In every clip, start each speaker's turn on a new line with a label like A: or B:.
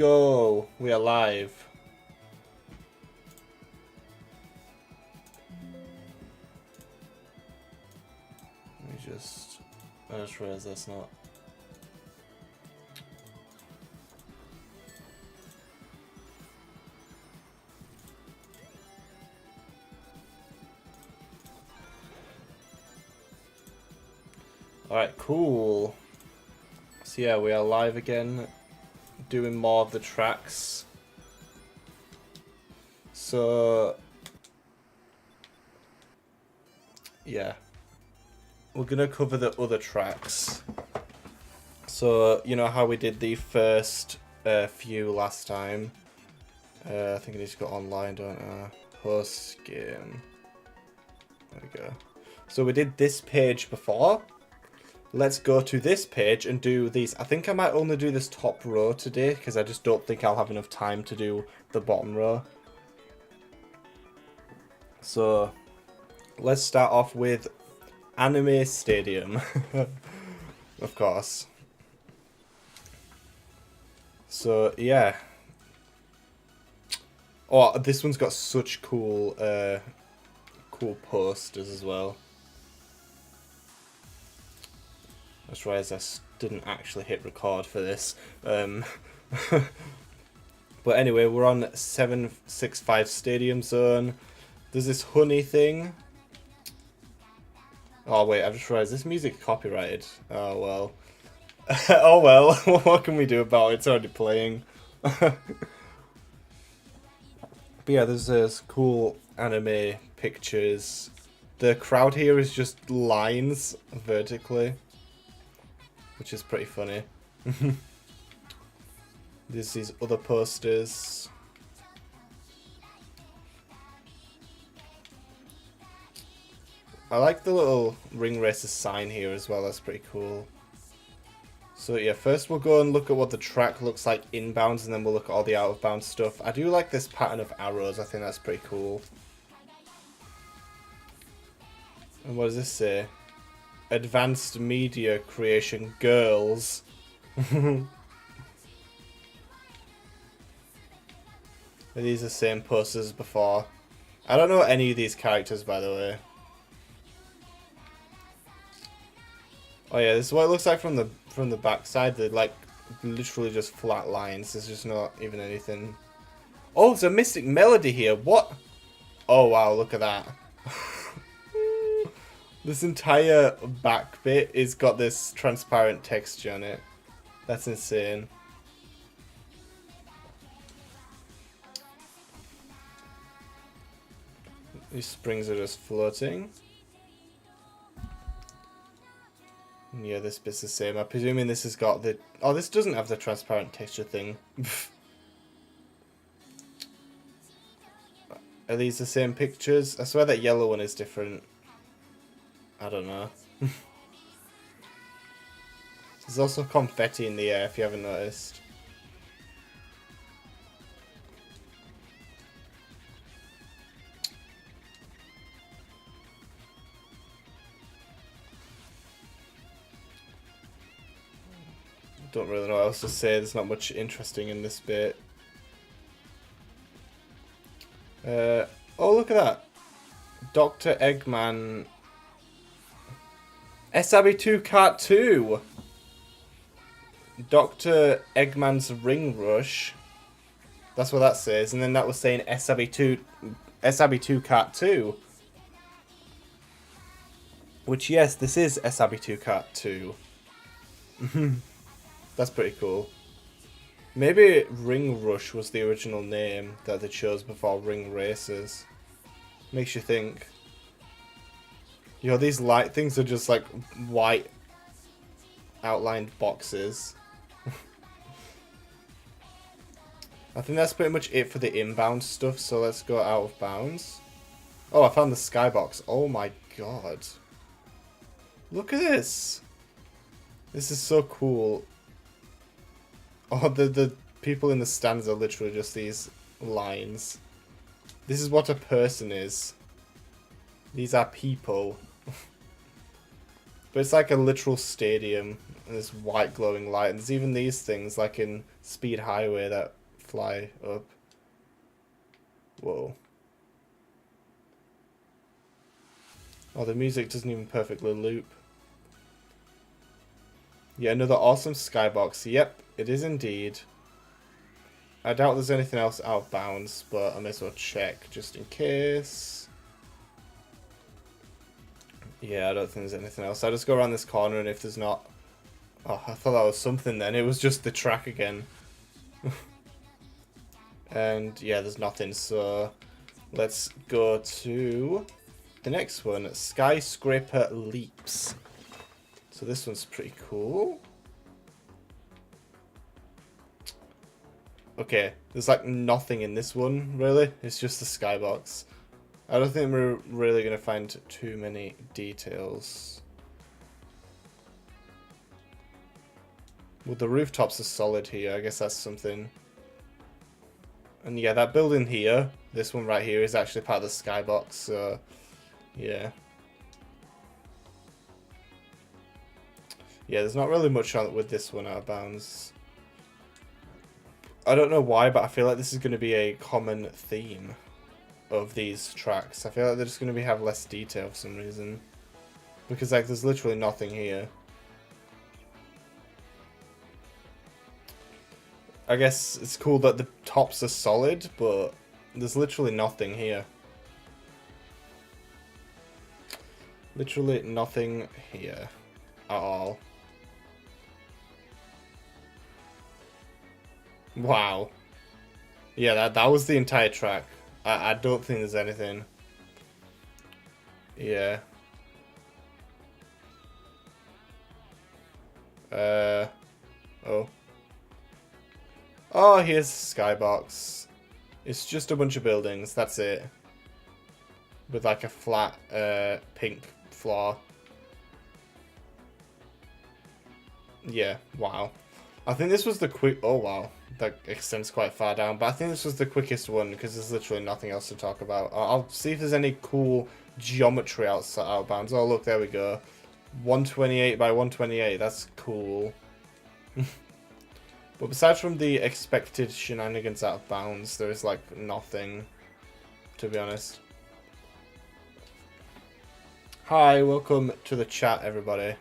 A: go. We are live. Let me just... I just realized that's not... Alright, cool. So yeah, we are live again, doing more of the tracks. So... yeah. We're gonna cover the other tracks. So, you know how we did the first few last time? I think I need to go online, don't I? Host game. There we go. So we did this page before. Let's go to this page and do these. I think I might only do this top row today because I just don't think I'll have enough time to do the bottom row. So let's start off with Anime Stadium. Of course. So yeah. Oh, this one's got such cool cool posters as well. I just realised I didn't actually hit record for this. But anyway, we're on 765 Stadium Zone. There's this honey thing. Oh wait, I've just realised this music copyrighted. Oh well. Oh well, what can we do about it? It's already playing. But yeah, there's this cool anime pictures. The crowd here is just lines vertically, which is pretty funny. There's these other posters. I like the little Ring Racers sign here as well, that's pretty cool. So yeah, first we'll go and look at what the track looks like inbounds, and then we'll look at all the out of bounds stuff. I do like this pattern of arrows, I think that's pretty cool. And what does this say? Advanced Media Creation Girls. Are these the same posters as before? I don't know any of these characters, by the way. Oh yeah, this is what it looks like from the back side. They're like literally just flat lines. There's just not even anything. Oh, there's a Mystic Melody here. What? Oh wow, look at that. This entire back bit is got this transparent texture on it. That's insane. These springs are just floating. Yeah, this bit's the same. I'm presuming this has got the... oh, this doesn't have the transparent texture thing. Are these the same pictures? I swear that yellow one is different. I don't know. There's also confetti in the air, if you haven't noticed. Don't really know what else to say. There's not much interesting in this bit. Oh, look at that. Dr. Eggman... SRB2 Kart 2! Dr. Eggman's Ring Rush. That's what that says. And then that was saying SRB2 Kart 2. Which, yes, this is SRB2 Kart 2. That's pretty cool. Maybe Ring Rush was the original name that they chose before Ring Racers. Makes you think. You know, these light things are just like white outlined boxes. I think that's pretty much it for the inbound stuff, so let's go out of bounds. Oh, I found the skybox. Oh my god. Look at this. This is so cool. Oh, the people in the stands are literally just these lines. This is what a person is. These are people. But it's like a literal stadium, and this white glowing light. And there's even these things, like in speed highway that fly up. Whoa. Oh, the music doesn't even perfectly loop. Yeah, another awesome skybox. Yep, it is indeed. I doubt there's anything else out of bounds, but I may as well check just in case. Yeah, I don't think there's anything else. I'll just go around this corner, and if there's not... Oh, I thought that was something then. It was just the track again. And yeah, there's nothing, so let's go to the next one. Skyscraper Leaps. So this one's pretty cool. Okay, there's like nothing in this one, really. It's just the skybox. I don't think we're really going to find too many details. Well, the rooftops are solid here. I guess that's something. And yeah, that building here, this one right here, is actually part of the skybox, so yeah. Yeah, there's not really much on it with this one out of bounds. I don't know why, but I feel like this is going to be a common theme of these tracks. I feel like they're just going to have less detail for some reason. Because like there's literally nothing here. I guess it's cool that the tops are solid, but there's literally nothing here. Literally nothing here at all. Wow. Yeah, that was the entire track. I don't think there's anything. Yeah. Oh. Oh, here's Skybox. It's just a bunch of buildings, that's it. With like a flat, pink floor. Yeah, wow. I think this was the quick... Oh, wow. That extends quite far down. But I think this was the quickest one because there's literally nothing else to talk about. I'll see if there's any cool geometry outbounds. Oh, look, there we go. 128 by 128. That's cool. But besides from the expected shenanigans out of bounds, there is, like, nothing, to be honest. Hi, welcome to the chat, everybody.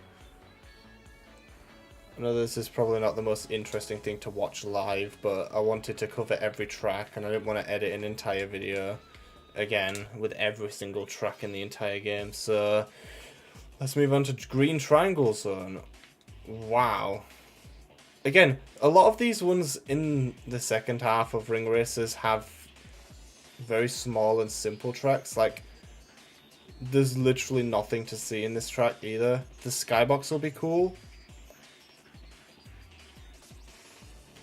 A: I know this is probably not the most interesting thing to watch live, but I wanted to cover every track, and I didn't want to edit an entire video, again, with every single track in the entire game. So, let's move on to Green Triangle Zone. Wow. Again, a lot of these ones in the second half of Ring Racers have very small and simple tracks. Like, there's literally nothing to see in this track either. The skybox will be cool.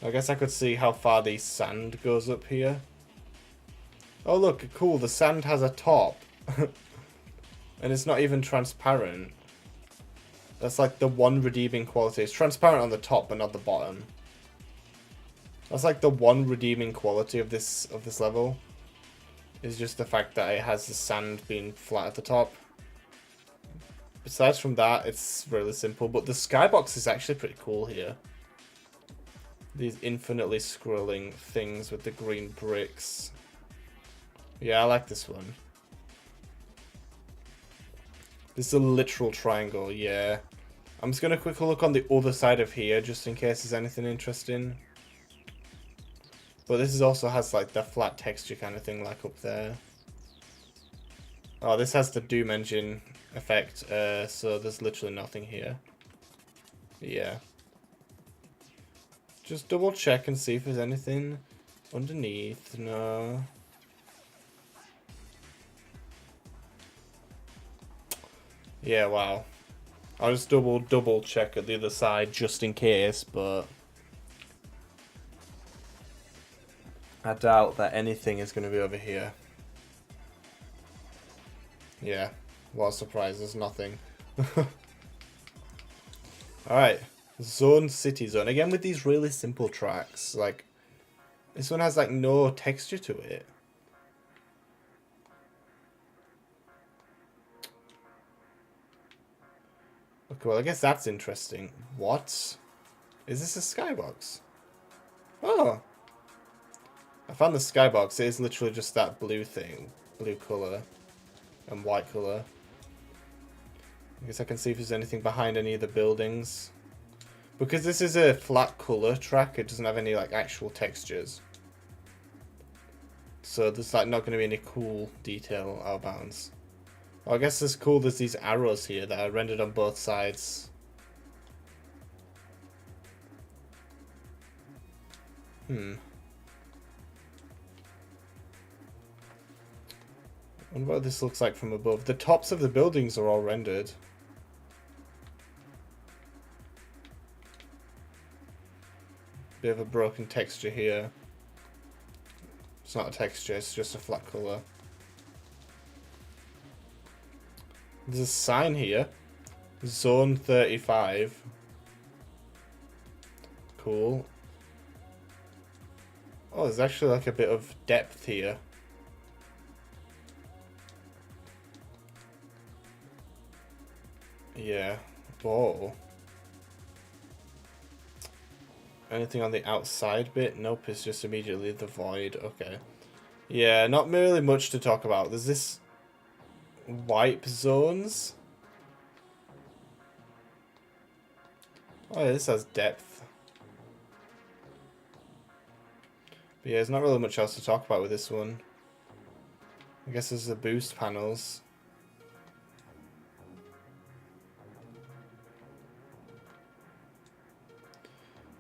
A: I guess I could see how far the sand goes up here. Oh look, cool, the sand has a top. And it's not even transparent. That's like the one redeeming quality. It's transparent on the top but not the bottom. That's like the one redeeming quality of this level. Is just the fact that it has the sand being flat at the top. Besides from that, it's really simple. But the skybox is actually pretty cool here. These infinitely scrolling things with the green bricks. Yeah, I like this one. This is a literal triangle, yeah. I'm just going to quickly look on the other side of here, just in case there's anything interesting. But this is also has like the flat texture kind of thing, like up there. Oh, this has the Doom engine effect, so there's literally nothing here. Yeah. Just double check and see if there's anything underneath. No. Yeah, wow. I'll just double check at the other side just in case, but I doubt that anything is going to be over here. Yeah, what a surprise, there's nothing. Alright, Zone City Zone. Again with these really simple tracks. Like, this one has like no texture to it. Okay, well I guess that's interesting. What? Is this a skybox? Oh! I found the skybox. It is literally just that blue thing. Blue colour. And white colour. I guess I can see if there's anything behind any of the buildings. Because this is a flat colour track, it doesn't have any like actual textures. So there's like not going to be any cool detail out of bounds. Well, I guess it's cool there's these arrows here that are rendered on both sides. I wonder what this looks like from above. The tops of the buildings are all rendered. Bit of a broken texture here. It's not a texture, it's just a flat colour. There's a sign here. Zone 35. Cool. Oh, there's actually like a bit of depth here. Yeah. Whoa. Anything on the outside bit? Nope, it's just immediately the void. Okay. Yeah, not really much to talk about. There's this wipe zones. Oh, yeah, this has depth. But yeah, there's not really much else to talk about with this one. I guess there's the boost panels.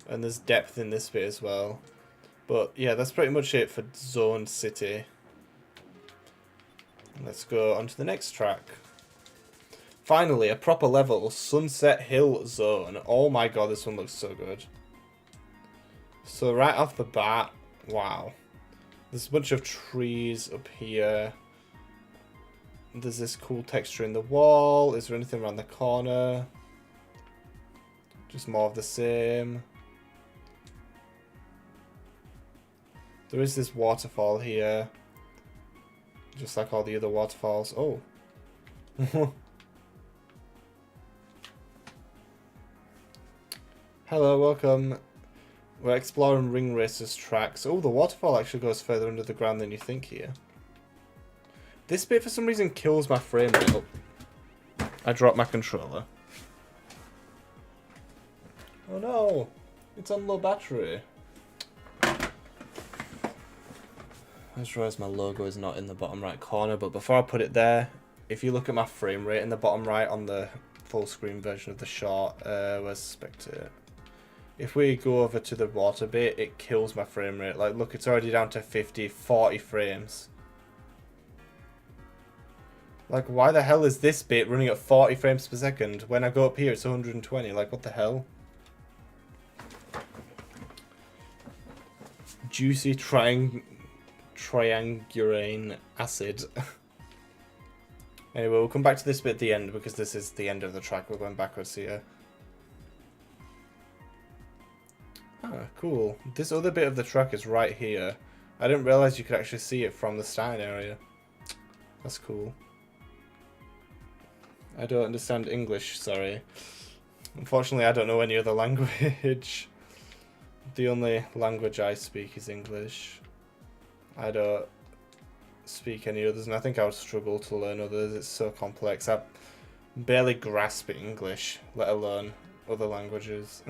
A: And there's depth in this bit as well. But yeah, that's pretty much it for Zone City. Let's go on to the next track. Finally, a proper level, Sunset Hill Zone. Oh my god, this one looks so good. So right off the bat, wow. There's a bunch of trees up here. There's this cool texture in the wall. Is there anything around the corner? Just more of the same. There is this waterfall here. Just like all the other waterfalls. Oh. Hello, welcome. We're exploring Ring Racers tracks. Oh, the waterfall actually goes further under the ground than you think here. This bit for some reason kills my frame rate. Oh. I dropped my controller. Oh no. It's on low battery. I just realised my logo is not in the bottom right corner, but before I put it there, if you look at my frame rate in the bottom right on the full screen version of the short, where's Spectre? If we go over to the water bit, it kills my frame rate. Like, look, it's already down to 50, 40 frames. Like, why the hell is this bit running at 40 frames per second? When I go up here, it's 120. Like, what the hell? Juicy triangulane acid. Anyway, we'll come back to this bit at the end because this is the end of the track. We're going backwards here. Ah, cool. This other bit of the track is right here. I didn't realise you could actually see it from the starting area. That's cool. I don't understand English, sorry. Unfortunately, I don't know any other language. The only language I speak is English. I don't speak any others, and I think I would struggle to learn others. It's so complex. I barely grasp English, let alone other languages.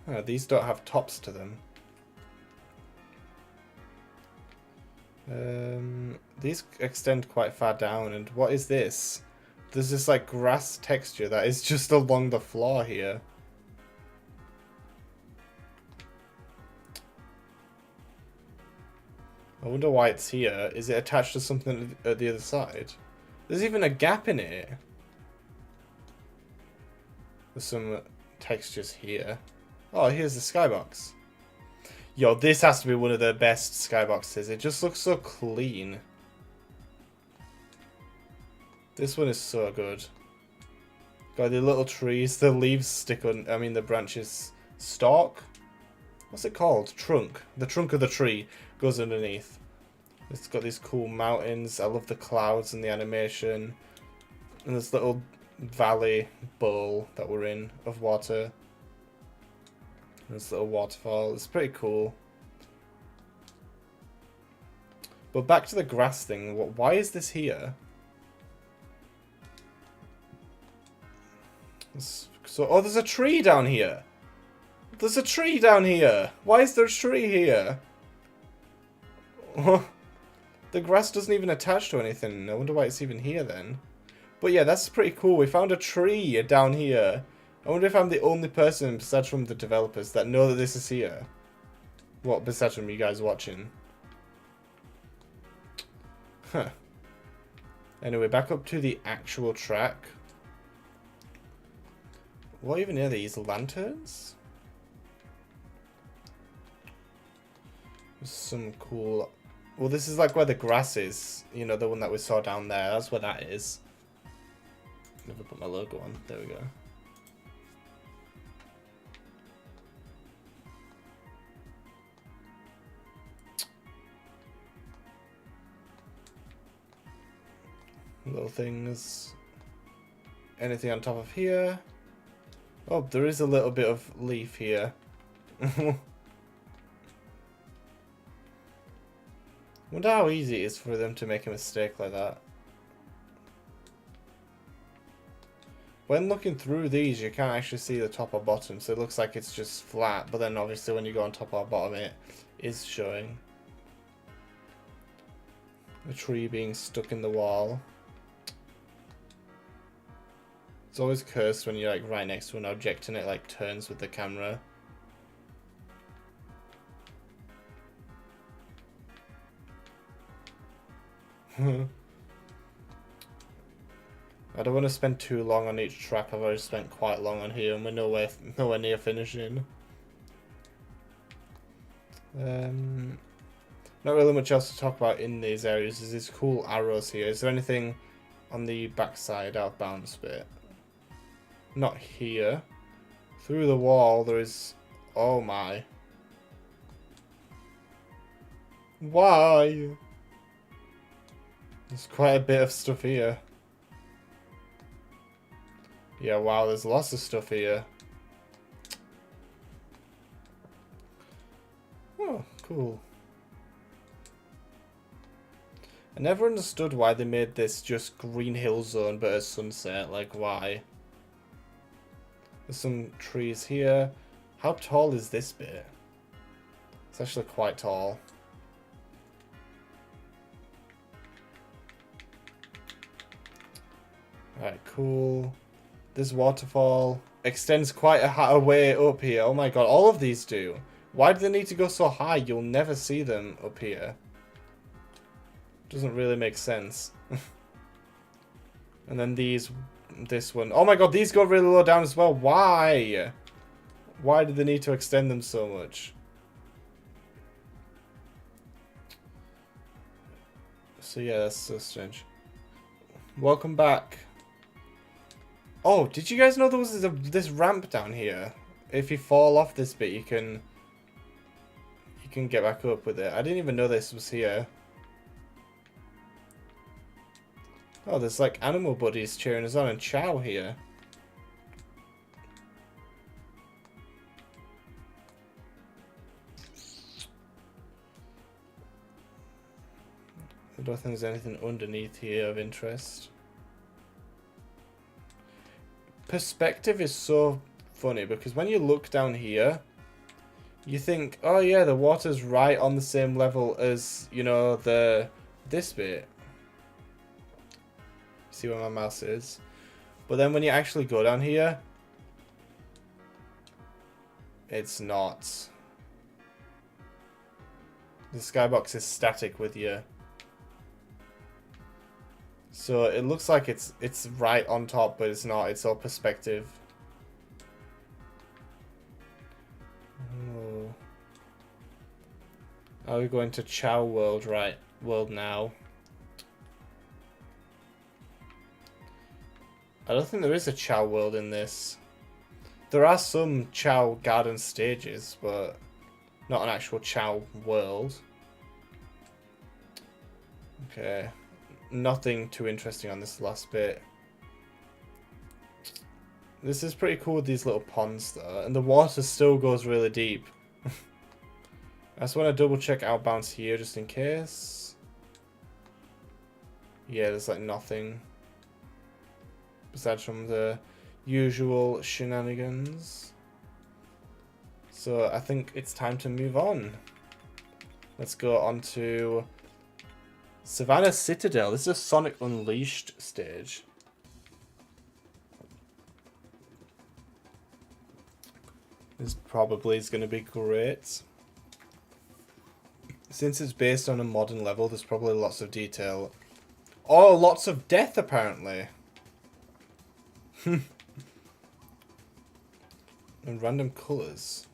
A: Oh, these don't have tops to them. These extend quite far down, and what is this? There's this like grass texture that is just along the floor here. I wonder why it's here. Is it attached to something at the other side? There's even a gap in it. There's some textures here. Oh, here's the skybox. Yo, this has to be one of the best skyboxes. It just looks so clean. This one is so good. Got the little trees. The leaves stick on, I mean the branches. Stalk? What's it called? Trunk. The trunk of the tree goes underneath. It's got these cool mountains. I love the clouds and the animation. And this little valley bowl that we're in of water. This little waterfall. It's pretty cool. But back to the grass thing. Why is this here? So, oh, there's a tree down here. There's a tree down here. Why is there a tree here? The grass doesn't even attach to anything. I wonder why it's even here then. But yeah, that's pretty cool. We found a tree down here. I wonder if I'm the only person, besides from the developers, that know that this is here. What, besides from you guys watching? Huh. Anyway, back up to the actual track. What even are these? Lanterns? There's some cool... Well, this is like where the grass is. You know, the one that we saw down there. That's where that is. Never put my logo on. There we go. Little things. Anything on top of here? Oh, there is a little bit of leaf here. Wonder how easy it is for them to make a mistake like that. When looking through these, you can't actually see the top or bottom, so it looks like it's just flat, but then obviously when you go on top or bottom, it is showing. A tree being stuck in the wall. It's always cursed when you're like right next to an object and it like turns with the camera. I don't want to spend too long on each track. I've already spent quite long on here and we're nowhere near finishing. Not really much else to talk about in these areas. There's these cool arrows here. Is there anything on the backside out of bounds bit? Not here. Through the wall there is... Oh my. Why? There's quite a bit of stuff here. Yeah, wow, there's lots of stuff here. Oh, cool. I never understood why they made this just Green Hill Zone but at sunset. Like, why? There's some trees here. How tall is this bit? It's actually quite tall. Alright, cool. This waterfall extends quite a way up here. Oh my god, all of these do. Why do they need to go so high? You'll never see them up here. Doesn't really make sense. And then this one. Oh my god, these go really low down as well. Why? Why do they need to extend them so much? So yeah, that's so strange. Welcome back. Oh, did you guys know there was this ramp down here? If you fall off this bit, you can get back up with it. I didn't even know this was here. Oh, there's like animal buddies cheering us on and Chow here. I don't think there's anything underneath here of interest. Perspective is so funny because when you look down here, you think, oh yeah, the water's right on the same level as, you know, this bit. See where my mouse is? But then when you actually go down here, it's not. The skybox is static with you. So it looks like it's right on top, but it's not. It's all perspective. Oh. Are we going to Chow World now? I don't think there is a Chow World in this. There are some Chow Garden stages, but not an actual Chow World. Okay. Nothing too interesting on this last bit. This is pretty cool with these little ponds though, and the water still goes really deep. I just want to double check outbounds here just in case. Yeah, there's like nothing besides from the usual shenanigans. So I think it's time to move on. Let's go on to Savannah Citadel. This is a Sonic Unleashed stage. This probably is going to be great. Since it's based on a modern level, there's probably lots of detail. Oh, lots of death apparently. And random colours.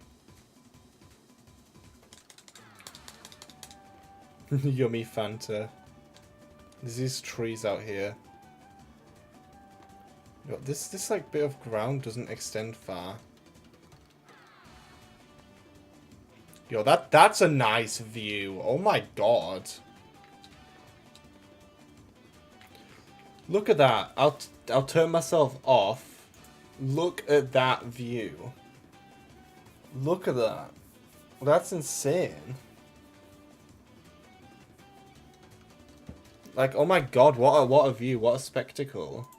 A: Yummy Fanta. There's these trees out here. This like bit of ground doesn't extend far. Yo, that's a nice view. Oh my god. Look at that. I'll turn myself off. Look at that view. Look at that. That's insane. Like, oh my god, what a view, what a spectacle.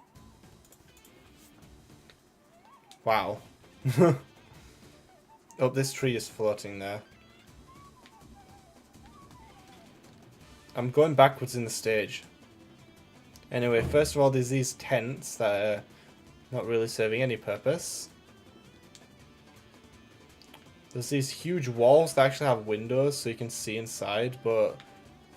A: Wow. Oh, this tree is floating there. I'm going backwards in the stage. Anyway, first of all, there's these tents that are not really serving any purpose. There's these huge walls that actually have windows so you can see inside, but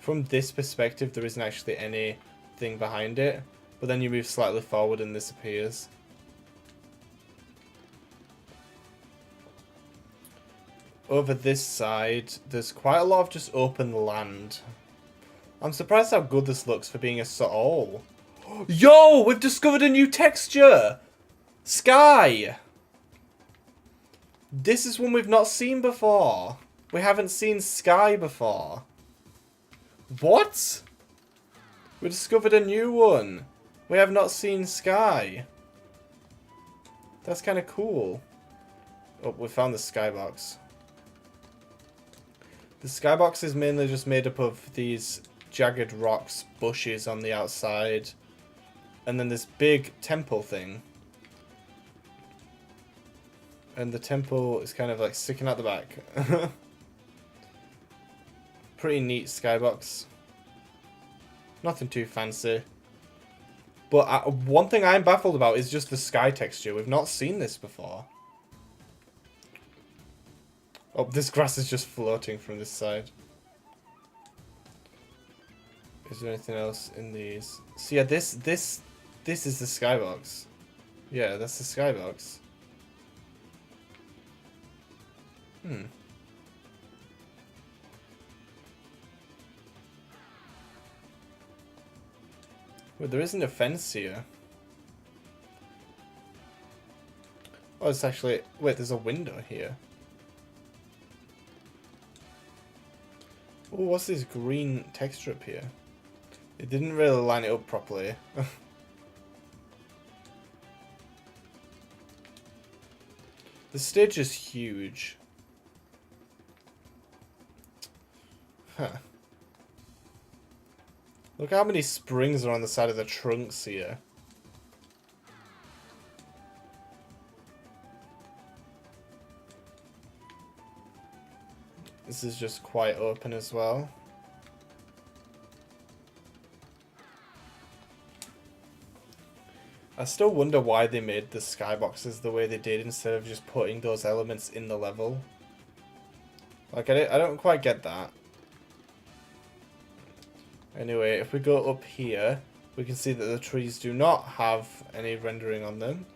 A: from this perspective there isn't actually anything behind it. But then you move slightly forward and this appears. Over this side, there's quite a lot of just open land. I'm surprised how good this looks for being a oh. Yo, we've discovered a new texture! Sky! This is one we've not seen before. We haven't seen sky before. What? We discovered a new one. We have not seen sky. That's kind of cool. Oh, we found the skybox. The skybox is mainly just made up of these jagged rocks, bushes on the outside, and then this big temple thing. And the temple is kind of like sticking out the back. Pretty neat skybox. Nothing too fancy. But one thing I'm baffled about is just the sky texture. We've not seen this before. Oh, this grass is just floating from this side. Is there anything else in these? So yeah, this is the skybox. Yeah, that's the skybox. Wait, there isn't a fence here. Oh, it's actually... Wait, there's a window here. Oh, what's this green texture up here? It didn't really line it up properly. The stage is huge. Huh. Look how many springs are on the side of the trunks here. This is just quite open as well. I still wonder why they made the skyboxes the way they did instead of just putting those elements in the level. Like, I don't quite get that. Anyway, if we go up here, we can see that the trees do not have any rendering on them.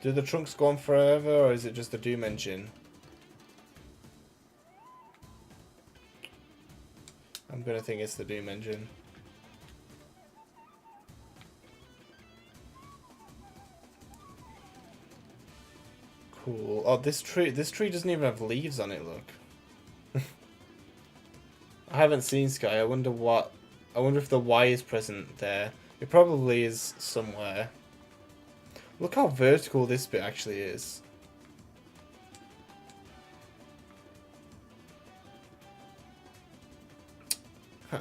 A: Do the trunks go on forever, or is it just the Doom engine? I'm gonna think it's the Doom engine. Cool. Oh, this tree doesn't even have leaves on it, look. I haven't seen Sky. I wonder if the Y is present there. It probably is somewhere. Look how vertical this bit actually is. Huh.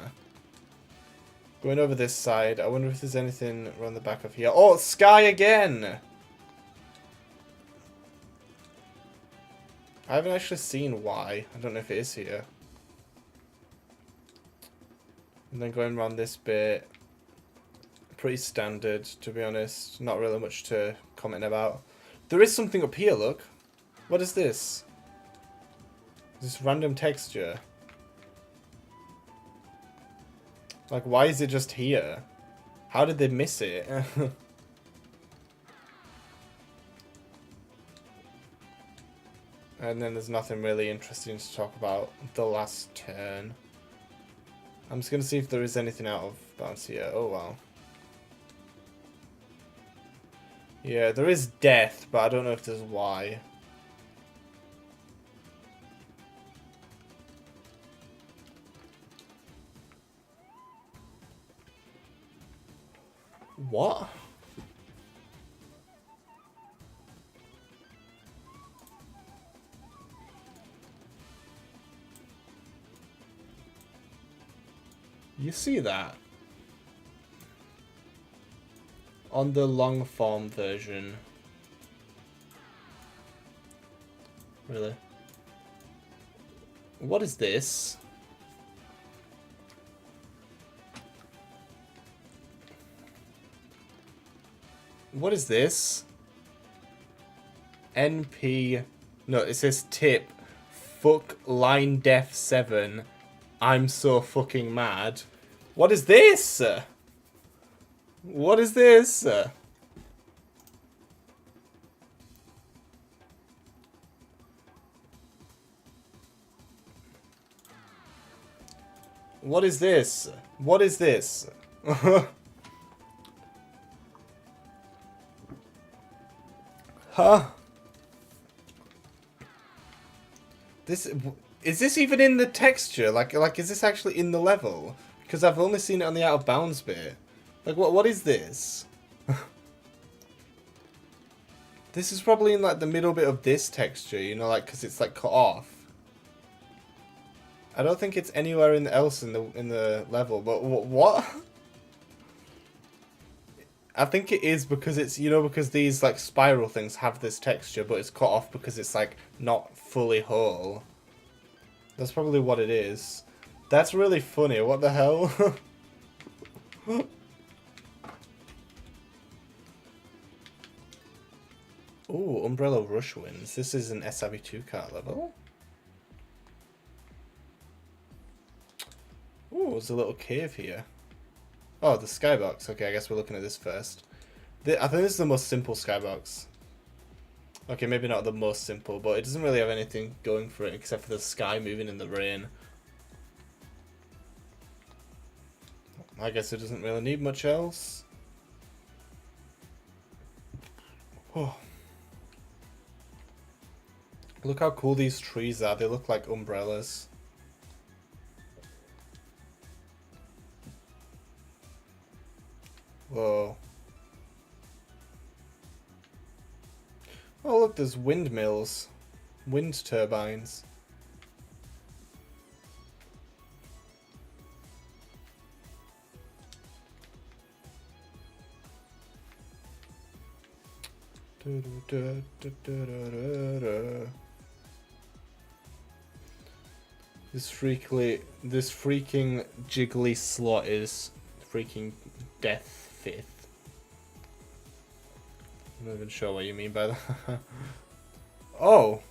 A: Going over this side, I wonder if there's anything around the back of here. Oh, sky again! I haven't actually seen why. I don't know if it is here. And then going around this bit. Pretty standard, to be honest. Not really much to comment about. There is something up here, look. What is this? This random texture. Like, why is it just here? How did they miss it? And then there's nothing really interesting to talk about the last turn. I'm just going to see if there is anything out of bounds here. Oh, wow. Yeah, there is death, but I don't know if there's why. What? You see that? On the long form version. Really? What is this? What is this? NP... No, it says tip. Fuck line def 7. I'm so fucking mad. What is this? What is this? What is this? What is this? Huh? This... Is this even in the texture? Like, is this actually in the level? Because I've only seen it on the out of bounds bit. Like, what is this? This is probably in, like, the middle bit of this texture, you know, like, because it's, like, cut off. I don't think it's anywhere else in the level, but what? I think it is because it's, you know, because these, like, spiral things have this texture, but it's cut off because it's, like, not fully whole. That's probably what it is. That's really funny. What the hell? Ooh, Umbrella Rush Winds. This is an SRB2 cart level. Ooh, there's a little cave here. Oh, the skybox. Okay, I guess we're looking at this first. I think this is the most simple skybox. Okay, maybe not the most simple, but it doesn't really have anything going for it except for the sky moving in the rain. I guess it doesn't really need much else. Oh. Look how cool these trees are. They look like umbrellas. Whoa. Oh look, there's windmills. Wind turbines. This freaking jiggly slot is freaking death fifth. I'm not even sure what you mean by that. Oh!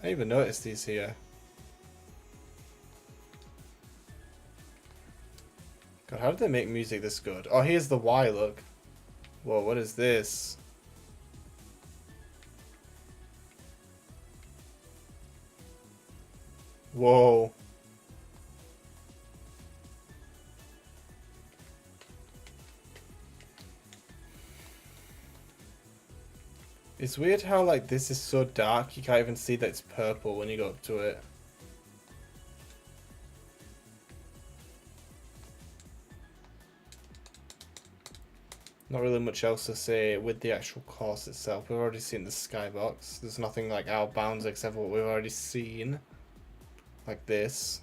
A: I didn't even noticed these here. God, how did they make music this good? Oh, here's the Y, look. Whoa, what is this? Whoa. It's weird how, like, this is so dark, you can't even see that it's purple when you go up to it. Not really much else to say with the actual course itself. We've already seen the skybox. There's nothing like out of bounds except what we've already seen. Like this.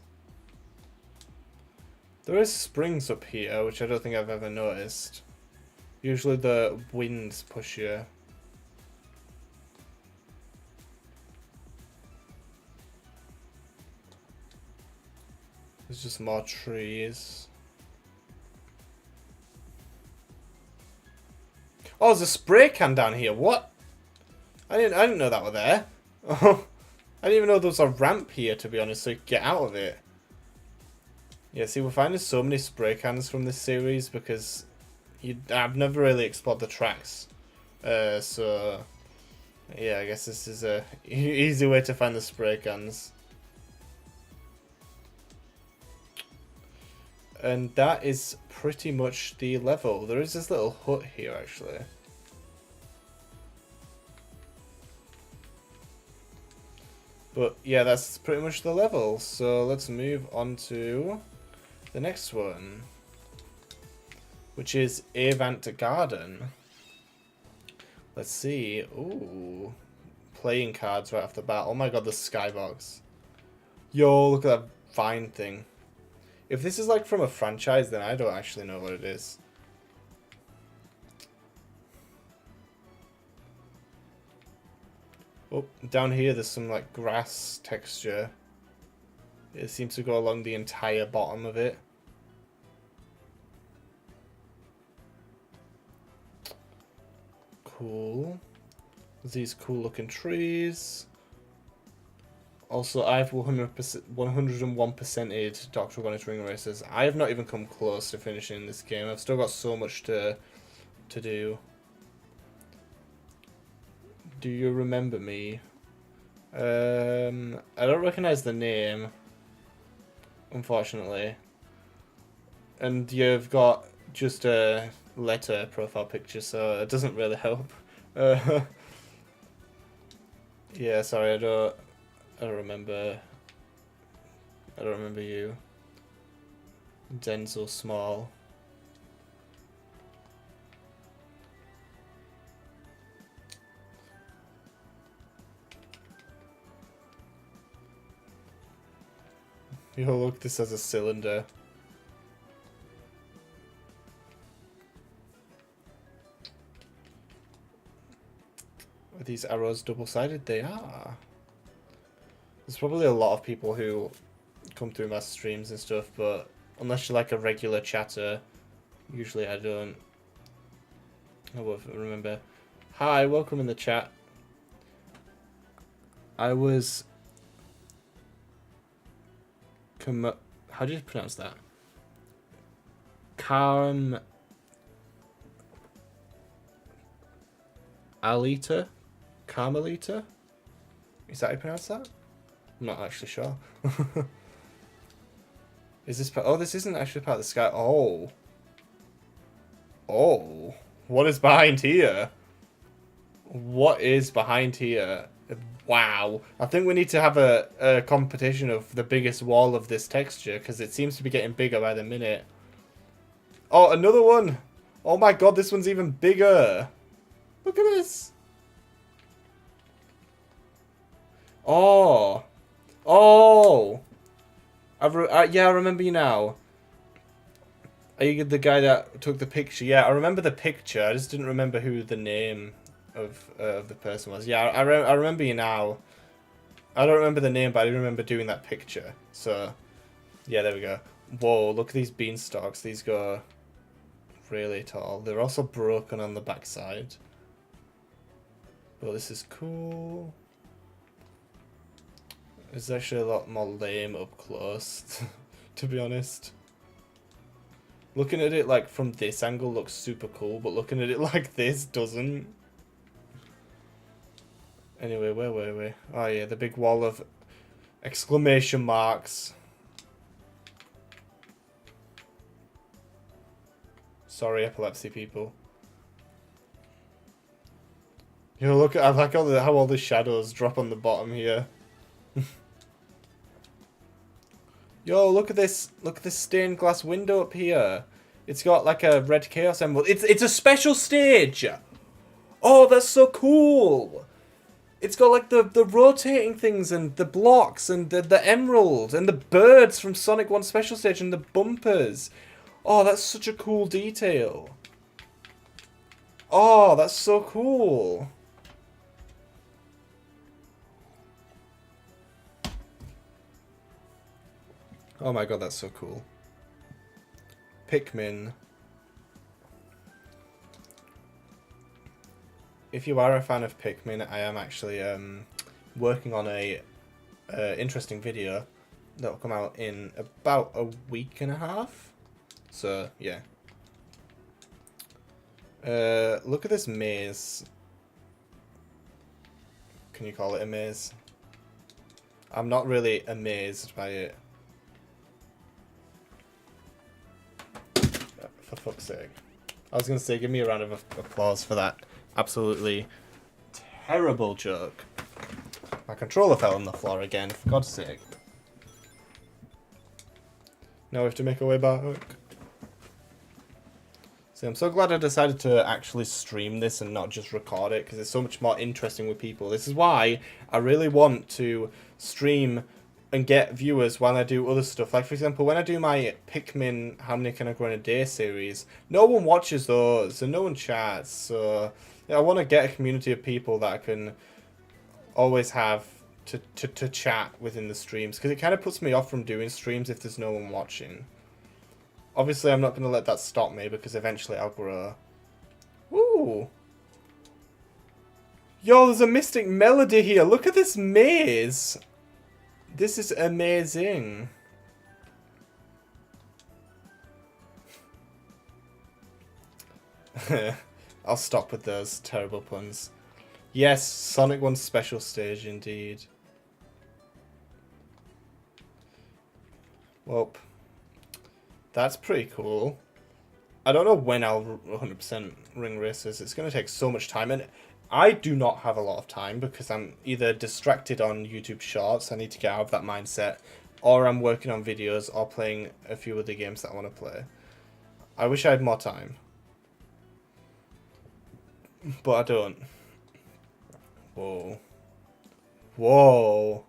A: There is springs up here, which I don't think I've ever noticed. Usually the winds push you. There's just more trees. Oh, there's a spray can down here. What? I didn't know that were there. Oh, I didn't even know there was a ramp here, to be honest, so you could get out of it. Yeah, see, we're finding so many spray cans from this series because I've never really explored the tracks. So yeah, I guess this is a easy way to find the spray cans. And that is pretty much the level. There is this little hut here, actually. But yeah, that's pretty much the level. So let's move on to the next one, which is Avant Garden. Let's see. Ooh, playing cards right off the bat. Oh my god, the skybox. Yo, look at that vine thing. If this is like from a franchise, then I don't actually know what it is. Oh, down here there's some like grass texture. It seems to go along the entire bottom of it. Cool. There's these cool looking trees. Also, I've 101%ed Dr. Robotnik Ring Racers. I have not even come close to finishing this game. I've still got so much to do. Do you remember me? I don't recognize the name, unfortunately. And you've got just a letter profile picture, so it doesn't really help. Yeah, sorry, I don't remember you. Denzel Small. Yo, look, this has a cylinder. Are these arrows double-sided? They are. There's probably a lot of people who come through my streams and stuff, but unless you're like a regular chatter, usually I don't. I won't remember. Hi, welcome in the chat. I was... How do you pronounce that? Carmelita? Carmelita? Is that how you pronounce that? I'm not actually sure. Is this part? Oh, this isn't actually part of the sky. Oh. Oh. What is behind here? What is behind here? Wow. I think we need to have a competition of the biggest wall of this texture, because it seems to be getting bigger by the minute. Oh, another one. Oh my god, this one's even bigger. Look at this. Oh. Oh. Yeah, I remember you now. Are you the guy that took the picture? Yeah, I remember the picture. I just didn't remember who the name of the person was. Yeah, I remember you now. I don't remember the name, but I do remember doing that picture. So, yeah, there we go. Whoa, look at these beanstalks. These go really tall. They're also broken on the backside. Well, this is cool. It's actually a lot more lame up close, to be honest. Looking at it like from this angle looks super cool, but looking at it like this doesn't. Anyway, where were we? Oh yeah, the big wall of exclamation marks. Sorry, epilepsy people. Yo, look at, I like how all the shadows drop on the bottom here. Yo, look at this stained glass window up here. It's got like a red chaos emerald. It's a special stage. Oh, that's so cool. It's got like the rotating things and the blocks and the emerald and the birds from Sonic 1 Special Stage and the bumpers. Oh, that's such a cool detail. Oh, that's so cool. Oh my god, that's so cool. Pikmin. If you are a fan of Pikmin, I am actually working on a interesting video that will come out in about a week and a half. So, yeah. Look at this maze. Can you call it a maze? I'm not really amazed by it. For fuck's sake. I was going to say, give me a round of applause for that absolutely terrible joke. My controller fell on the floor again, for God's sake. Now we have to make our way back. See, I'm so glad I decided to actually stream this and not just record it, because it's so much more interesting with people. This is why I really want to stream and get viewers while I do other stuff. Like, for example, when I do my Pikmin How Many Can I Grow in a Day series, no one watches those and no one chats. So yeah, I want to get a community of people that I can always have to chat within the streams, because it kind of puts me off from doing streams if there's no one watching. Obviously, I'm not going to let that stop me, because eventually I'll grow. Ooh. Yo, there's a Mystic Melody here. Look at this maze. This is amazing. I'll stop with those terrible puns. Yes, Sonic 1 Special Stage indeed. Well, that's pretty cool. I don't know when I'll 100% Ring Racers. It's going to take so much time, and I do not have a lot of time because I'm either distracted on YouTube Shorts, I need to get out of that mindset, or I'm working on videos or playing a few other games that I want to play. I wish I had more time. But I don't. Whoa. Whoa.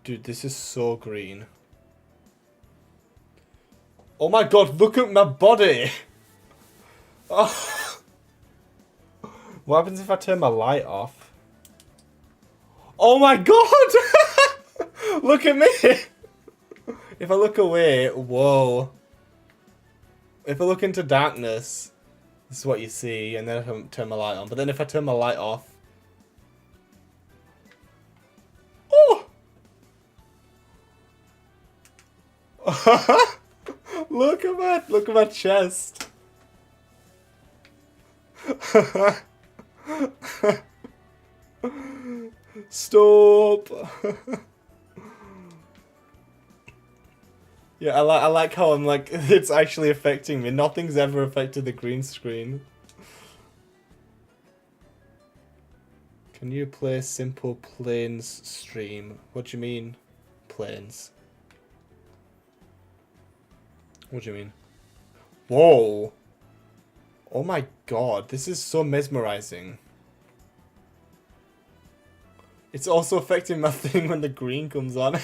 A: Dude, this is so green. Oh my god, look at my body! Oh. What happens if I turn my light off? Oh my god! Look at me! If I look away, whoa. If I look into darkness, this is what you see, and then I can turn my light on. But then if I turn my light off... Oh! Look at my chest. Stop. Yeah, I like how I'm like, it's actually affecting me. Nothing's ever affected the green screen. Can you play Simple Planes stream? What do you mean, planes? What do you mean? Whoa. Oh my god, this is so mesmerizing. It's also affecting my thing when the green comes on.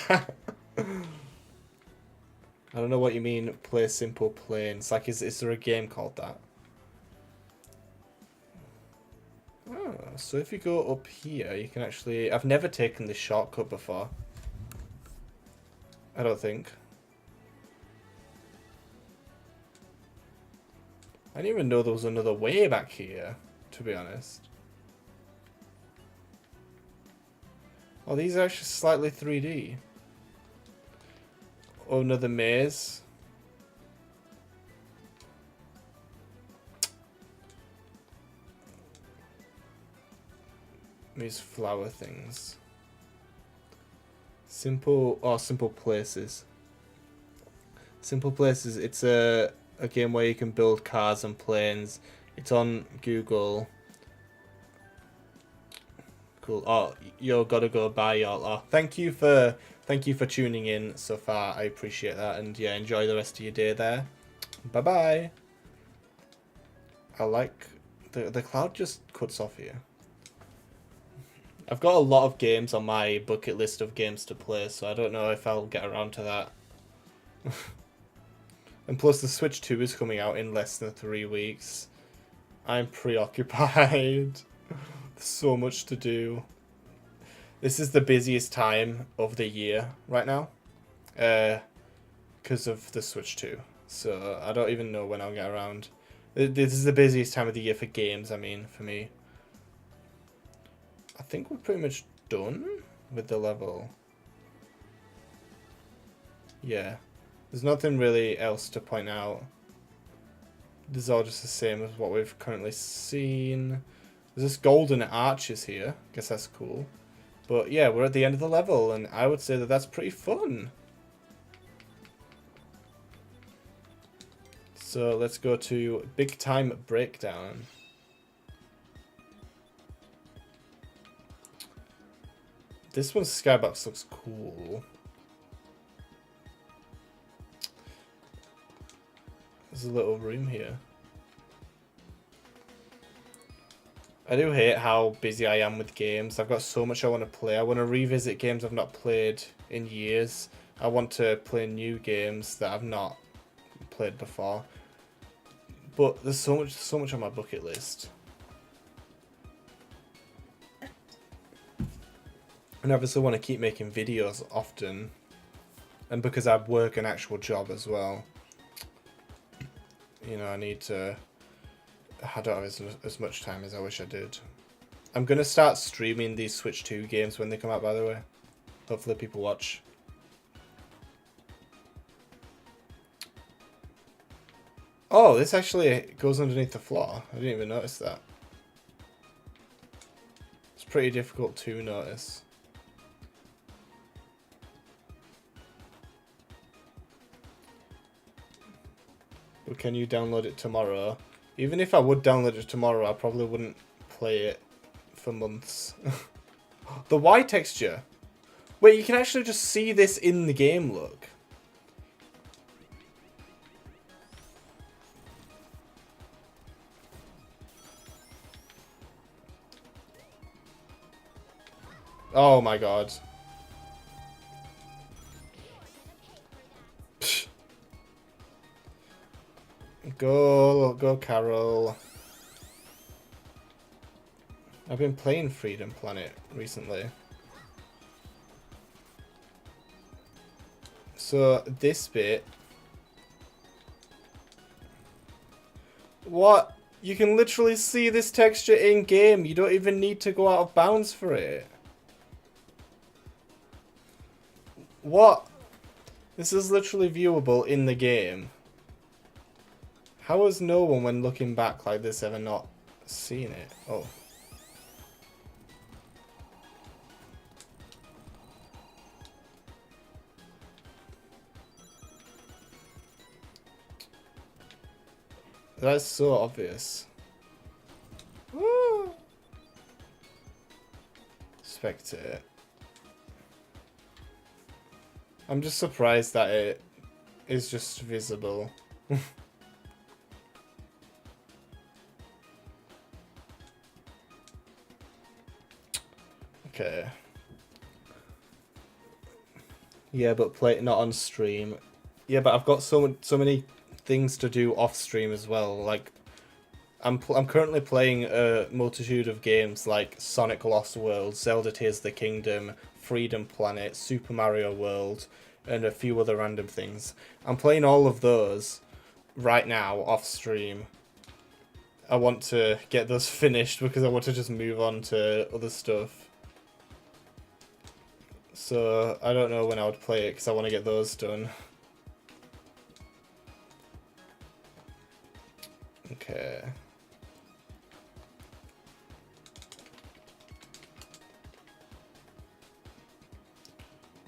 A: I don't know what you mean, play Simple Planes. Like, is there a game called that? Oh, so if you go up here, you can actually... I've never taken this shortcut before. I don't think. I didn't even know there was another way back here, to be honest. Oh, these are actually slightly 3D. Oh, another maze. These flower things. Simple Places. Simple Places, it's a game where you can build cars and planes. It's on Google. Cool. Oh, you're gotta go buy y'all. Oh, thank you for tuning in so far. I appreciate that, and yeah, enjoy the rest of your day there. Bye-bye. I like... The cloud just cuts off here. I've got a lot of games on my bucket list of games to play, so I don't know if I'll get around to that. And plus the Switch 2 is coming out in less than 3 weeks. I'm preoccupied. There's so much to do. This is the busiest time of the year right now. Because of the Switch 2. So I don't even know when I'll get around. This is the busiest time of the year for games, I mean, for me. I think we're pretty much done with the level. Yeah. There's nothing really else to point out. This is all just the same as what we've currently seen. There's this golden arches here. Guess that's cool. But yeah, we're at the end of the level, and I would say that that's pretty fun. So let's go to Big Time Breakdown. This one's skybox looks cool. There's a little room here. I do hate how busy I am with games. I've got so much I want to play. I want to revisit games I've not played in years. I want to play new games that I've not played before. But there's so much on my bucket list. And I obviously want to keep making videos often. And because I work an actual job as well. You know, I need to... I don't have as much time as I wish I did. I'm going to start streaming these Switch 2 games when they come out, by the way. Hopefully people watch. Oh, this actually goes underneath the floor. I didn't even notice that. It's pretty difficult to notice. But can you download it tomorrow? Even if I would download it tomorrow, I probably wouldn't play it for months. The Y texture. Wait, you can actually just see this in the game, look. Oh my god. Psh. Go, Carol. I've been playing Freedom Planet recently. So, this bit... What? You can literally see this texture in-game. You don't even need to go out of bounds for it. What? This is literally viewable in the game. How has no one, when looking back like this, ever not seen it? Oh. That's so obvious. Woo! Spectate. I'm just surprised that it is just visible. Okay. Yeah, but play it not on stream. Yeah, but I've got so many things to do off stream as well. Like, I'm currently playing a multitude of games like Sonic Lost World, Zelda Tears of the Kingdom, Freedom Planet, Super Mario World, and a few other random things. I'm playing all of those right now off stream. I want to get those finished because I want to just move on to other stuff. So I don't know when I would play it because I want to get those done. Okay.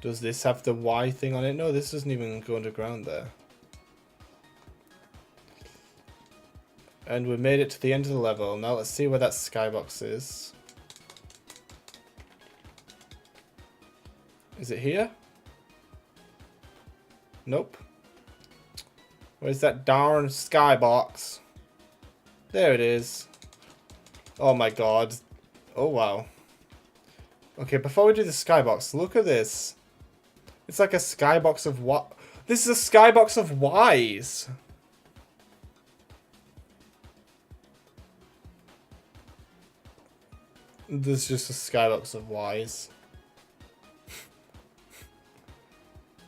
A: Does this have the Y thing on it? No, this doesn't even go underground there. And we made it to the end of the level. Now let's see where that skybox is. Is it here? Nope. Where's that darn skybox? There it is. Oh my god. Oh wow. Okay, before we do the skybox, look at this. It's like a skybox of what? This is a skybox of Ys. This is just a skybox of Ys.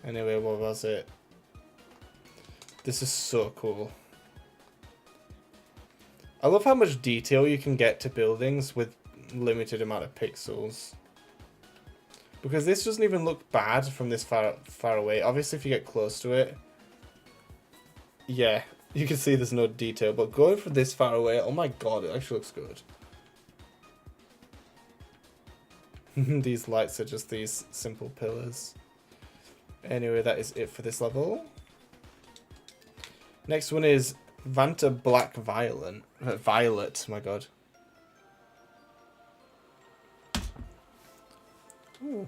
A: Anyway, what was it? This is so cool. I love how much detail you can get to buildings with limited amount of pixels. Because this doesn't even look bad from this far away. Obviously, if you get close to it, yeah, you can see there's no detail. But going from this far away, oh my god, it actually looks good. These lights are just these simple pillars. Anyway, that is it for this level. Next one is Vanta Black Violet. Violet, my god. Ooh.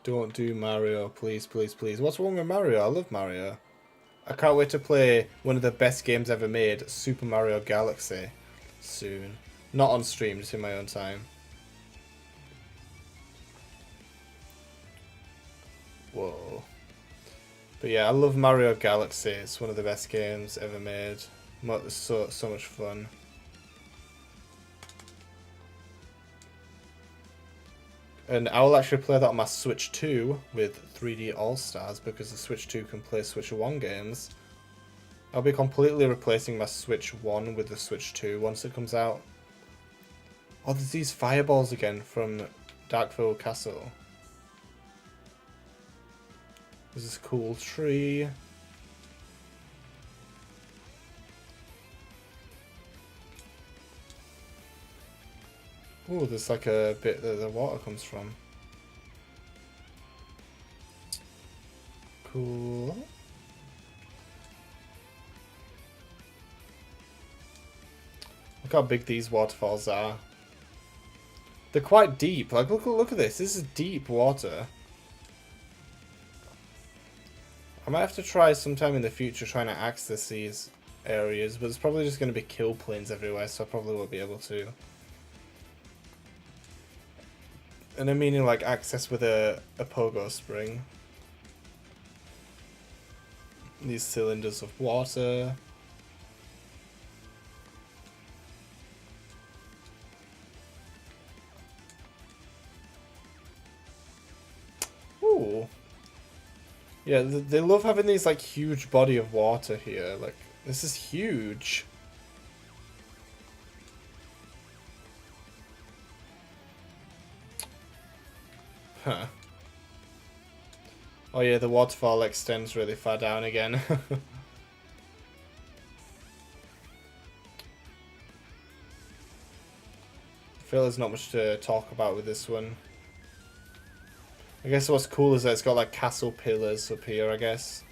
A: Don't do Mario, please, please, please. What's wrong with Mario? I love Mario. I can't wait to play one of the best games ever made, Super Mario Galaxy, soon. Not on stream, just in my own time. Whoa. But yeah, I love Mario Galaxy. It's one of the best games ever made. It's so much fun. And I will actually play that on my Switch 2 with 3D All-Stars because the Switch 2 can play Switch 1 games. I'll be completely replacing my Switch 1 with the Switch 2 once it comes out. Oh, there's these fireballs again from Darkville Castle. There's this cool tree. Ooh, there's like a bit that the water comes from. Cool. Look how big these waterfalls are. They're quite deep. Like, look at this. This is deep water. I might have to try sometime in the future trying to access these areas, but it's probably just going to be kill planes everywhere, so I probably won't be able to. And I'm meaning like access with a pogo spring. These cylinders of water. Ooh. Yeah, they love having these like huge body of water here. Like, this is huge. Huh. Oh yeah, the waterfall extends really far down again. I feel there's not much to talk about with this one. I guess what's cool is that it's got like castle pillars up here, I guess.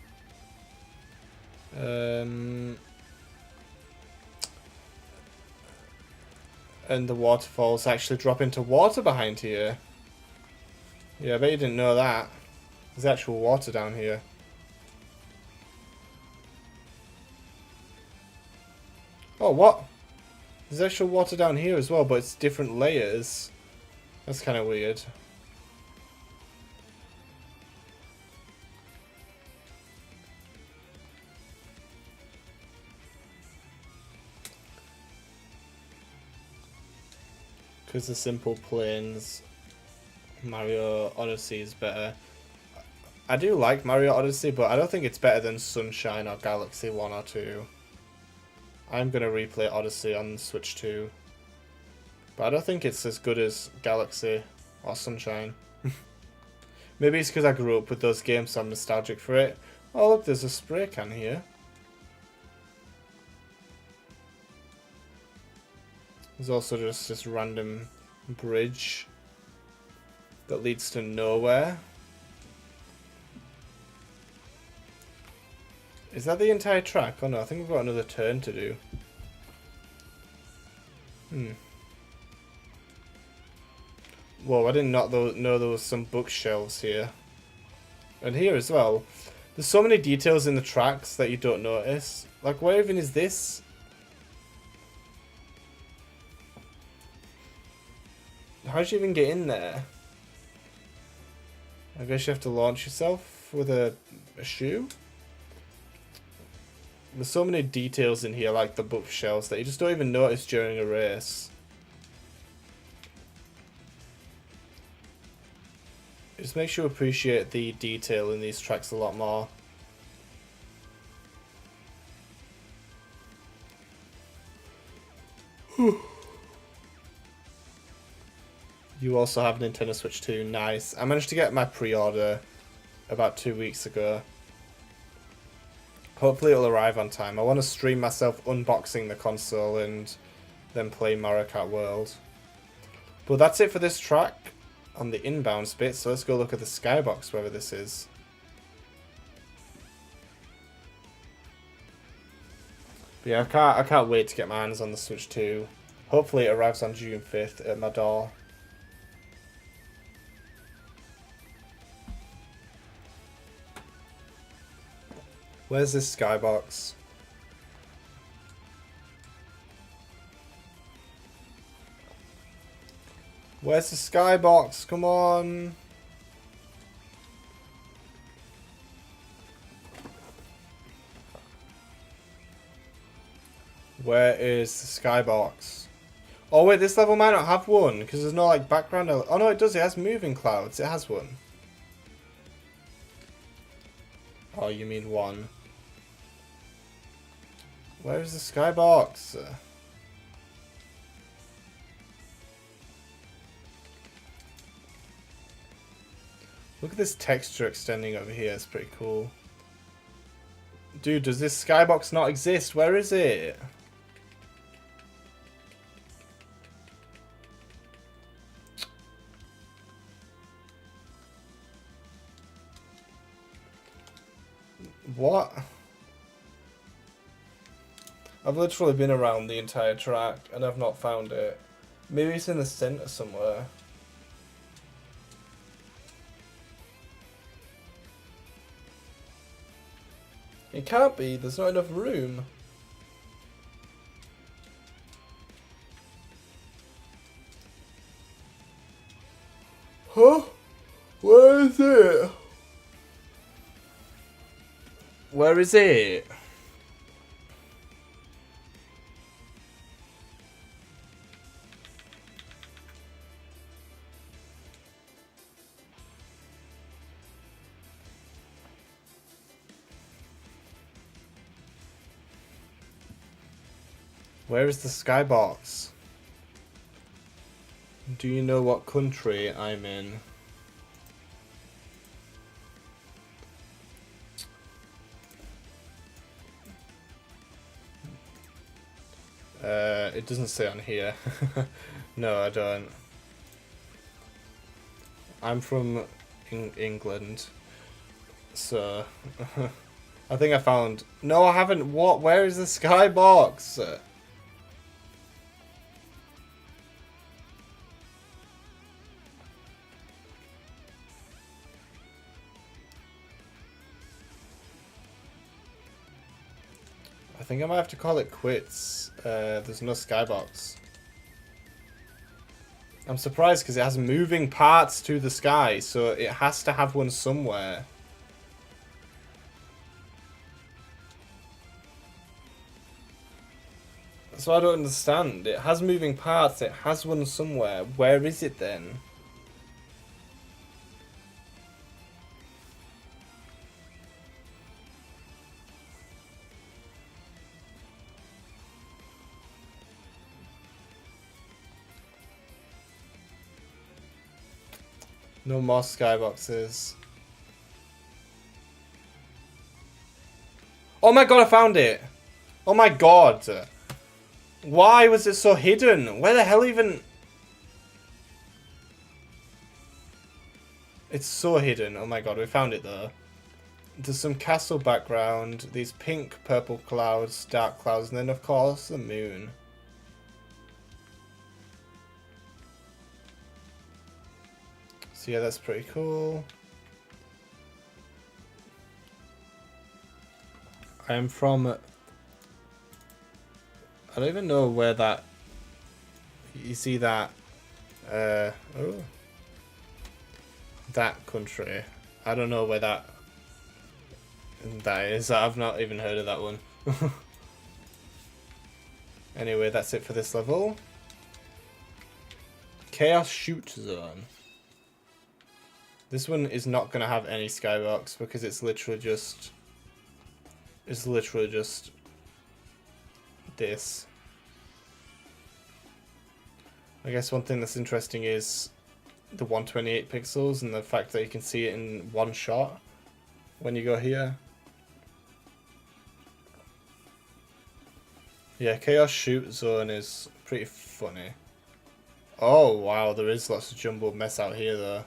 A: And the waterfalls actually drop into water behind here. Yeah, I bet you didn't know that. There's actual water down here. Oh, what? There's actual water down here as well, but it's different layers. That's kind of weird. Because the simple planes, Mario Odyssey is better. I do like Mario Odyssey, but I don't think it's better than Sunshine or Galaxy 1 or 2. I'm going to replay Odyssey on Switch 2. But I don't think it's as good as Galaxy or Sunshine. Maybe it's because I grew up with those games, so I'm nostalgic for it. Oh look, there's a spray can here. There's also just this random bridge that leads to nowhere. Is that the entire track? Oh no, I think we've got another turn to do. Whoa, I did not know there was some bookshelves here. And here as well. There's so many details in the tracks that you don't notice. Like, where even is this? How'd you even get in there? I guess you have to launch yourself with a shoe? There's so many details in here, like the bookshelves, that you just don't even notice during a race. It just makes you appreciate the detail in these tracks a lot more. You also have Nintendo Switch 2, nice. I managed to get my pre-order about 2 weeks ago. Hopefully it'll arrive on time. I want to stream myself unboxing the console and then play Mario Kart World. But that's it for this track on the inbounds bit, so let's go look at the skybox, wherever this is. But yeah, I can't wait to get my hands on the Switch 2. Hopefully it arrives on June 5th at my door. Where's this skybox? Where's the skybox? Come on. Where is the skybox? Oh wait, this level might not have one because there's no like background. Oh no, it does. It has moving clouds. It has one. Oh, you mean one. Where is the skybox? Look at this texture extending over here. It's pretty cool. Dude, does this skybox not exist? Where is it? What? I've literally been around the entire track and I've not found it. Maybe it's in the center somewhere. It can't be, there's not enough room. Huh? Where is it? Where is it? Where is the skybox? Do you know what country I'm in? It doesn't say on here. No, I don't. I'm from England, so I think I found. No, I haven't. What? Where is the skybox? I think I might have to call it quits. There's no skybox. I'm surprised because it has moving parts to the sky, so it has to have one somewhere. That's what I don't understand. It has moving parts, it has one somewhere. Where is it then? No more skyboxes. Oh my god, I found it! Oh my god! Why was it so hidden? Where the hell even... It's so hidden. Oh my god, we found it though. There's some castle background, these pink, purple clouds, dark clouds, and then of course the moon. So yeah, that's pretty cool. I'm from... I don't even know where that... You see that... oh. That country. I don't know where that is. I've not even heard of that one. Anyway, that's it for this level. Chaos Shoot Zone. This one is not going to have any skybox because it's literally just... It's literally just... this. I guess one thing that's interesting is the 128 pixels and the fact that you can see it in one shot when you go here. Yeah, Chaos Shoot Zone is pretty funny. Oh wow, there is lots of jumbled mess out here though.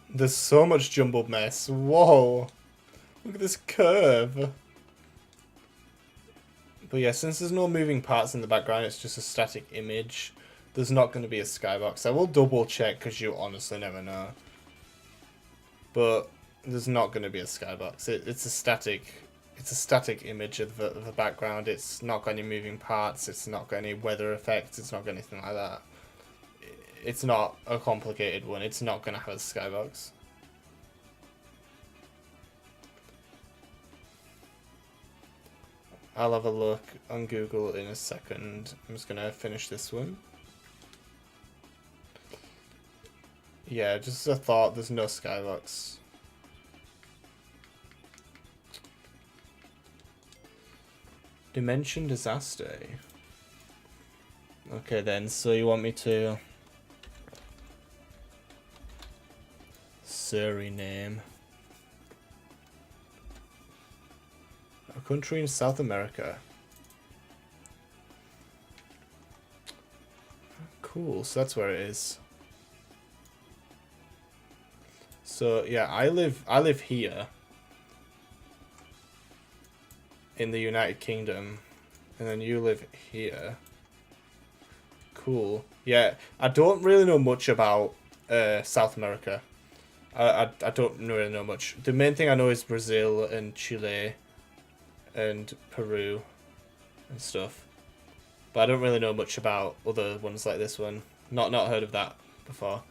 A: There's so much jumbled mess. Whoa! Look at this curve. But yeah, since there's no moving parts in the background, it's just a static image. There's not going to be a skybox. I will double check because you honestly never know. But there's not going to be a skybox. It's a static image of the background. It's not got any moving parts. It's not got any weather effects. It's not got anything like that. It's not a complicated one. It's not going to have a skybox. I'll have a look on Google in a second. I'm just going to finish this one. Yeah, just a thought, there's no skybox. Dimension Disaster. Okay then, so you want me to... Surrey name. A country in South America. Cool, so that's where it is. So yeah, I live here in the United Kingdom, and then you live here. Cool. Yeah, I don't really know much about South America. I don't really know much. The main thing I know is Brazil and Chile and Peru and stuff, but I don't really know much about other ones like this one. Not heard of that before.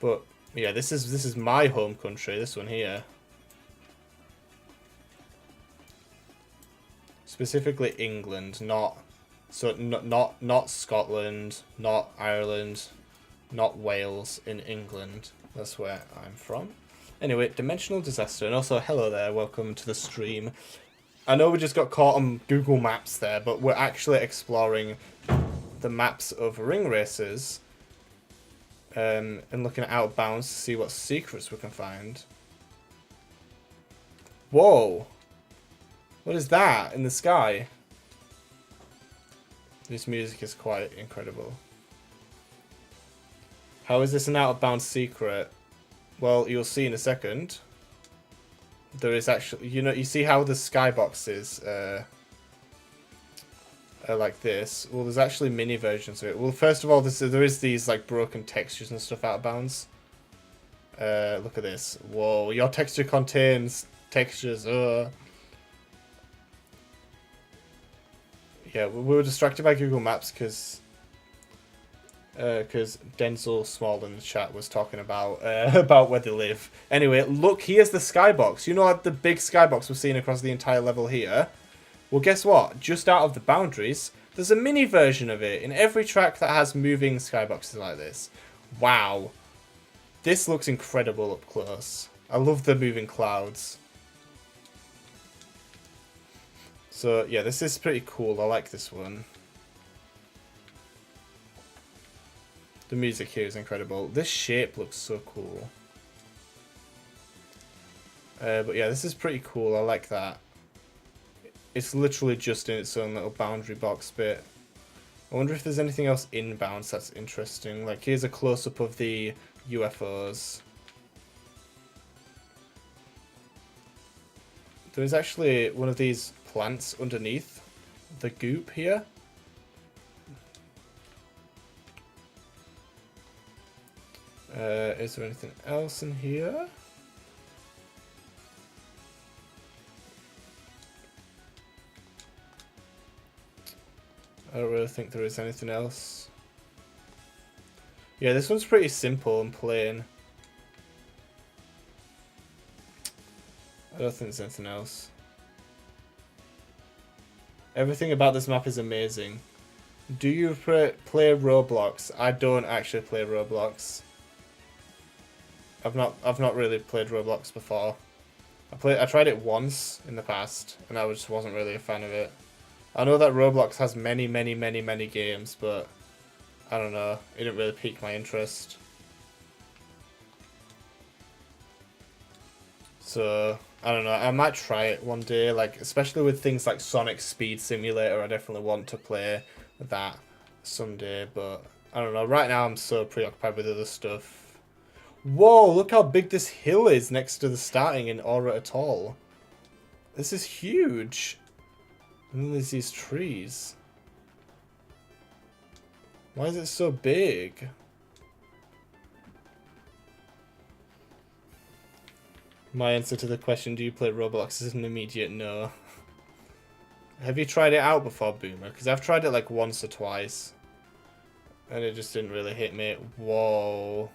A: But yeah, this is my home country. This one here, specifically England, not Scotland, not Ireland, not Wales. In England, that's where I'm from. Anyway, Dimensional Disaster, and also hello there, welcome to the stream. I know we just got caught on Google Maps there, but we're actually exploring the maps of Ring Racers. And looking at Outbounds to see what secrets we can find. Whoa! What is that in the sky? This music is quite incredible. How is this an out-of-bounds secret? Well, you'll see in a second. There is actually, you see how the skyboxes are like this. Well, there's actually mini versions of it. Well, first of all, there is these like broken textures and stuff out of bounds. Look at this. Whoa, your texture contains textures. Yeah, we were distracted by Google Maps because Denzel Small in the chat was talking about where they live. Anyway, look, here's the skybox. You know, like the big skybox we're seeing across the entire level here. Well, guess what? Just out of the boundaries, there's a mini version of it in every track that has moving skyboxes like this. Wow. This looks incredible up close. I love the moving clouds. So, yeah, this is pretty cool. I like this one. The music here is incredible. This shape looks so cool. But yeah, this is pretty cool. I like that. It's literally just in its own little boundary box bit. I wonder if there's anything else inbounds that's interesting. Like, here's a close-up of the UFOs. There's actually one of these plants underneath the goop here. Is there anything else in here? I don't really think there is anything else. Yeah, this one's pretty simple and plain. I don't think there's anything else. Everything about this map is amazing. Do you play Roblox? I don't actually play Roblox. I've not really played Roblox before. I tried it once in the past, and I just wasn't really a fan of it. I know that Roblox has many games, but I don't know. It didn't really pique my interest. So I don't know. I might try it one day, like especially with things like Sonic Speed Simulator. I definitely want to play that someday, but I don't know. Right now, I'm so preoccupied with other stuff. Whoa! Look how big this hill is next to the starting in Aura Atoll. This is huge. And then there's these trees. Why is it so big? My answer to the question, do you play Roblox, is an immediate no. Have you tried it out before, Boomer? Because I've tried it like once or twice. And it just didn't really hit me. Whoa.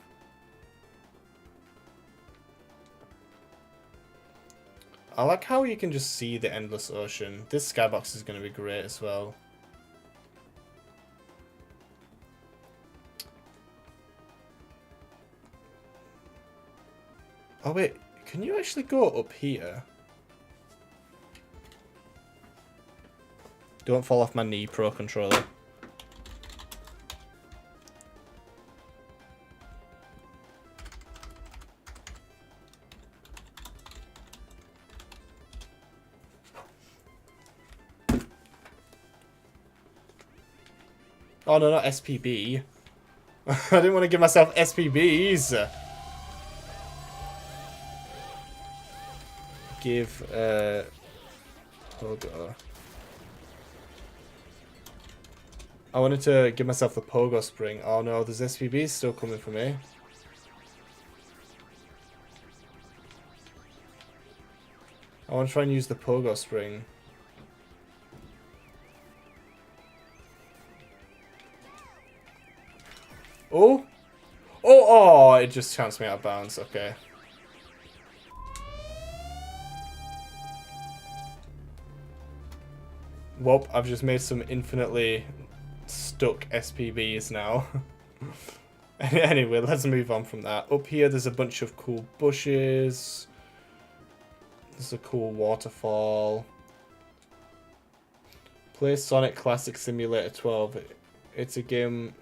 A: I like how you can just see the endless ocean. This skybox is going to be great as well. Oh wait, can you actually go up here? Don't fall off my knee, Pro Controller. Oh no, not SPB. I didn't want to give myself SPBs. Give, Pogo. I wanted to give myself the Pogo Spring. Oh no, there's SPBs still coming for me. I want to try and use the Pogo Spring. Oh! Oh, it just chanced me out of bounds. Okay. Whoop, I've just made some infinitely stuck SPBs now. Anyway, let's move on from that. Up here, there's a bunch of cool bushes. There's a cool waterfall. Play Sonic Classic Simulator 12. It's a game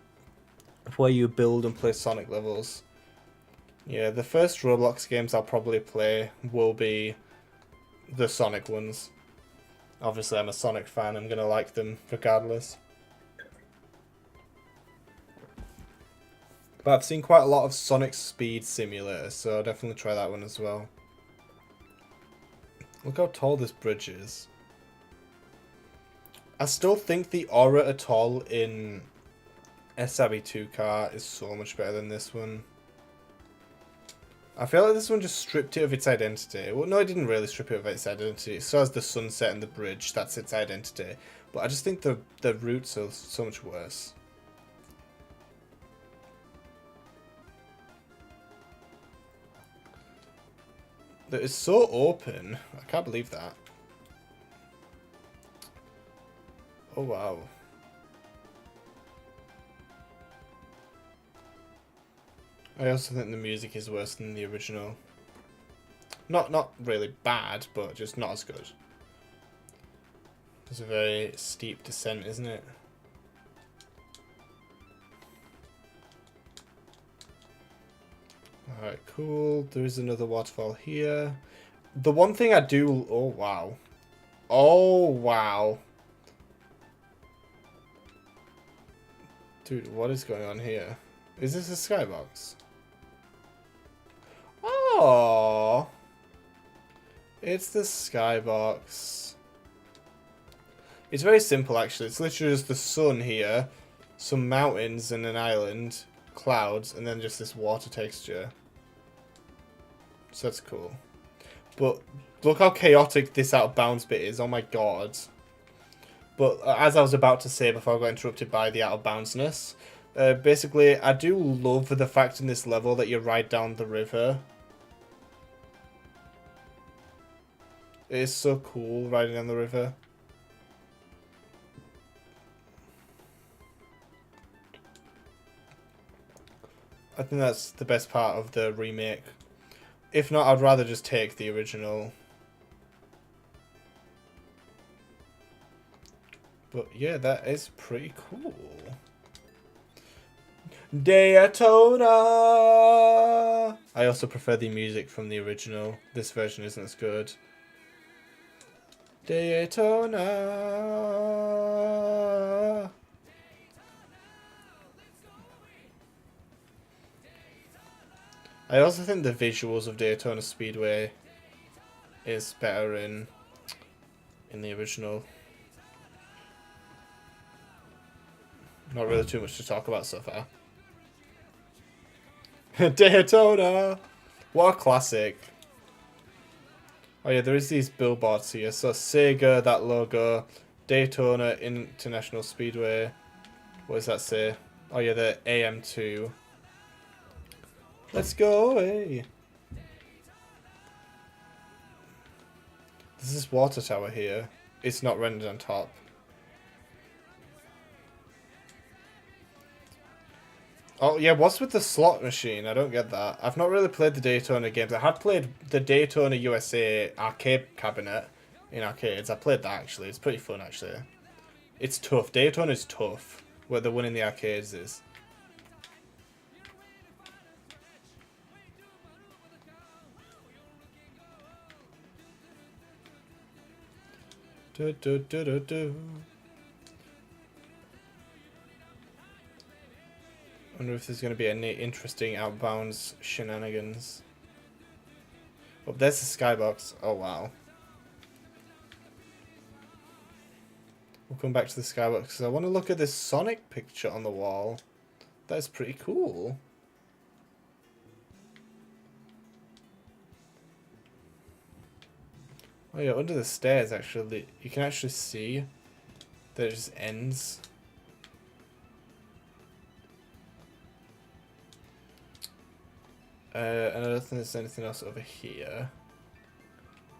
A: where you build and play Sonic levels. Yeah, the first Roblox games I'll probably play will be the Sonic ones. Obviously, I'm a Sonic fan. I'm going to like them regardless. But I've seen quite a lot of Sonic Speed Simulator, so I'll definitely try that one as well. Look how tall this bridge is. I still think the Aura Atoll in Sabi 2 car is so much better than this one. I feel like this one just stripped it of its identity. Well, no, it didn't really strip it of its identity. It still has the sunset and the bridge. That's its identity. But I just think the routes are so much worse. It's so open. I can't believe that. Oh, wow. I also think the music is worse than the original. Not really bad, but just not as good. It's a very steep descent, isn't it? Alright, cool. There is another waterfall here. The one thing I do... Oh, wow. Oh, wow. Dude, what is going on here? Is this a skybox? Oh, it's the skybox. It's very simple, actually. It's literally just the sun here, some mountains and an island, clouds and then just this water texture. So that's cool. But look how chaotic this out of bounds bit is. Oh my god. But as I was about to say before I got interrupted by the out of boundsness, basically I do love the fact in this level that you ride down the river. It is so cool riding down the river. I think that's the best part of the remake. If not, I'd rather just take the original. But yeah, that is pretty cool. Daytona! I also prefer the music from the original. This version isn't as good. Daytona! I also think the visuals of Daytona Speedway is better in the original. Not really too much to talk about so far. Daytona! What a classic. Oh yeah, there is these billboards here. So Sega, that logo. Daytona International Speedway. What does that say? Oh yeah, the AM2. Let's go away. There's this water tower here. It's not rendered on top. Oh yeah, what's with the slot machine? I don't get that. I've not really played the Daytona games. I had played the Daytona USA arcade cabinet in arcades. I played that actually. It's pretty fun actually. It's tough. Daytona is tough. Where the one in the arcades is. Do, do, do, do, do. Wonder if there's going to be any interesting outbounds shenanigans. Oh, there's the skybox. Oh, wow. We'll come back to the skybox because I want to look at this Sonic picture on the wall. That's pretty cool. Oh yeah, under the stairs actually, you can actually see that it just ends. And I don't think there's anything else over here.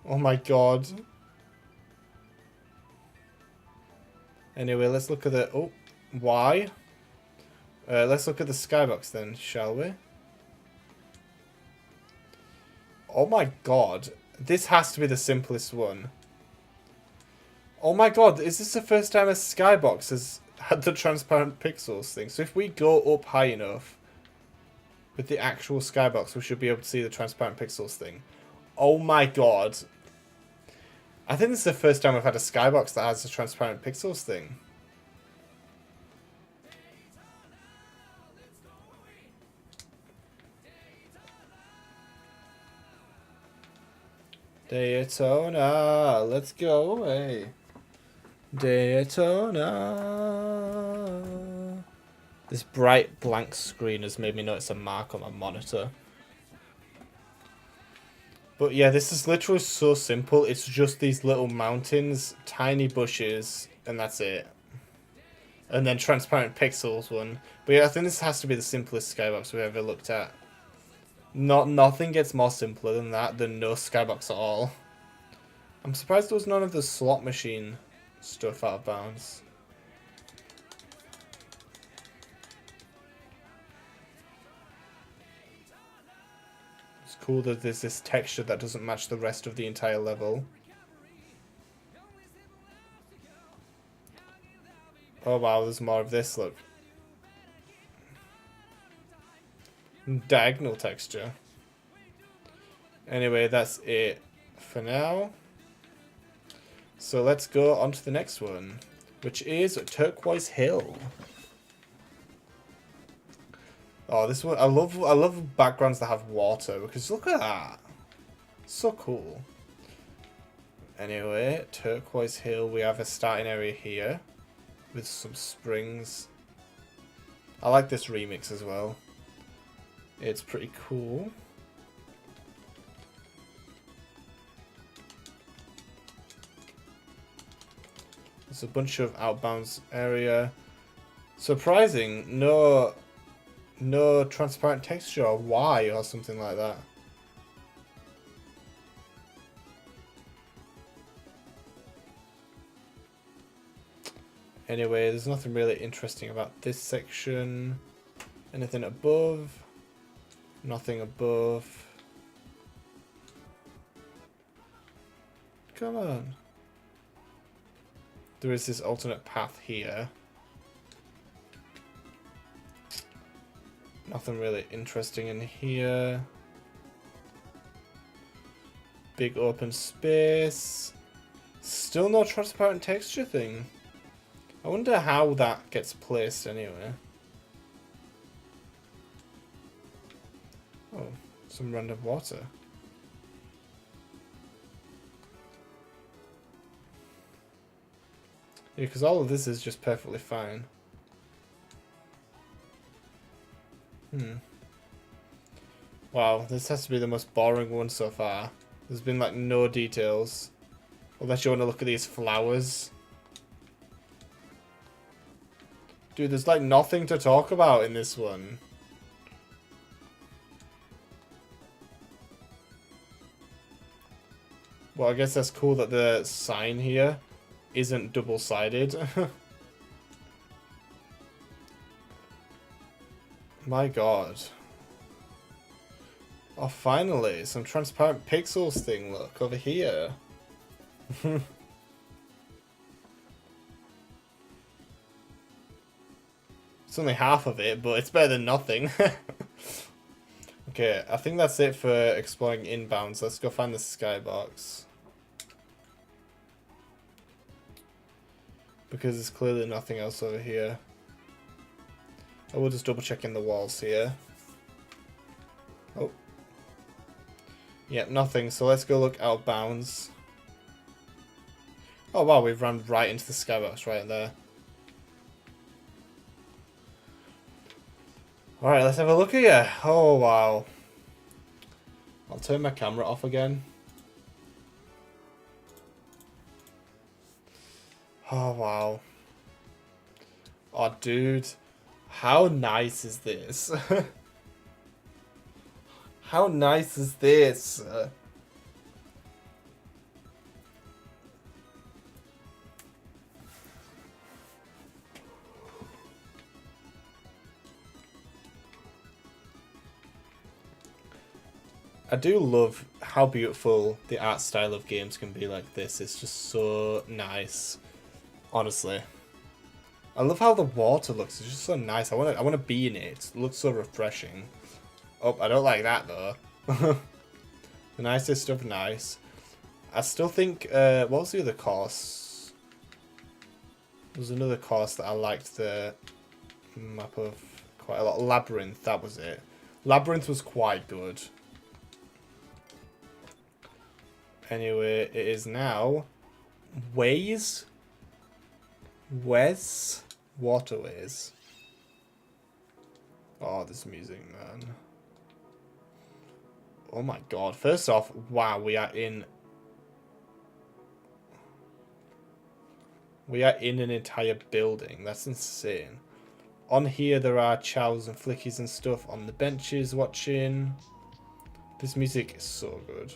A: Oh my god. Anyway, let's look at the... Oh, why? Let's look at the skybox then, shall we? Oh my god. This has to be the simplest one. Oh my god, is this the first time a skybox has had the transparent pixels thing? So if we go up high enough with the actual skybox, we should be able to see the transparent pixels thing. Oh my god. I think this is the first time I've had a skybox that has the transparent pixels thing. Daytona, let's go away. Daytona. This bright blank screen has made me notice a mark on my monitor. But yeah, this is literally so simple. It's just these little mountains, tiny bushes, and that's it. And then transparent pixels one. But yeah, I think this has to be the simplest skybox we've ever looked at. Nothing gets more simpler than that, than no skybox at all. I'm surprised there was none of the slot machine stuff out of bounds. It's cool that there's this texture that doesn't match the rest of the entire level. Oh wow, there's more of this, look. Diagonal texture. Anyway, that's it for now. So let's go on to the next one, which is Turquoise Hill. Oh, this one I love backgrounds that have water because look at that. So cool. Anyway, Turquoise Hill, we have a starting area here with some springs. I like this remix as well. It's pretty cool. There's a bunch of outbounds area. Surprising, no transparent texture or Y or something like that. Anyway, there's nothing really interesting about this section. Anything above? Nothing above. Come on. There is this alternate path here. Nothing really interesting in here. Big open space. Still no transparent texture thing. I wonder how that gets placed anyway. Oh, some random water. Yeah, because all of this is just perfectly fine. Wow, this has to be the most boring one so far. There's been like no details. Unless you want to look at these flowers. Dude, there's like nothing to talk about in this one. Well, I guess that's cool that the sign here isn't double-sided. My god. Oh, finally, some transparent pixels thing, look, over here. It's only half of it, but it's better than nothing. Okay, I think that's it for exploring inbounds. Let's go find the skybox. Because there's clearly nothing else over here. I will just double check in the walls here. Oh. Yep, nothing. So let's go look outbounds. Oh wow, we've run right into the skybox right there. Alright, let's have a look here. Oh wow. I'll turn my camera off again. Oh wow. Oh dude. How nice is this? How nice is this? I do love how beautiful the art style of games can be like this. It's just so nice. Honestly. I love how the water looks. It's just so nice. I wanna be in it. It looks so refreshing. Oh, I don't like that though. The nicest stuff nice. I still think what was the other course? There was another course that I liked the map of quite a lot. Labyrinth, that was it. Labyrinth was quite good. Anyway, it is now ways. Wes? Waterways. Oh, this music, man. Oh my god. First off, wow, we are in an entire building. That's insane. On here, there are chows and flickies and stuff on the benches watching. This music is so good.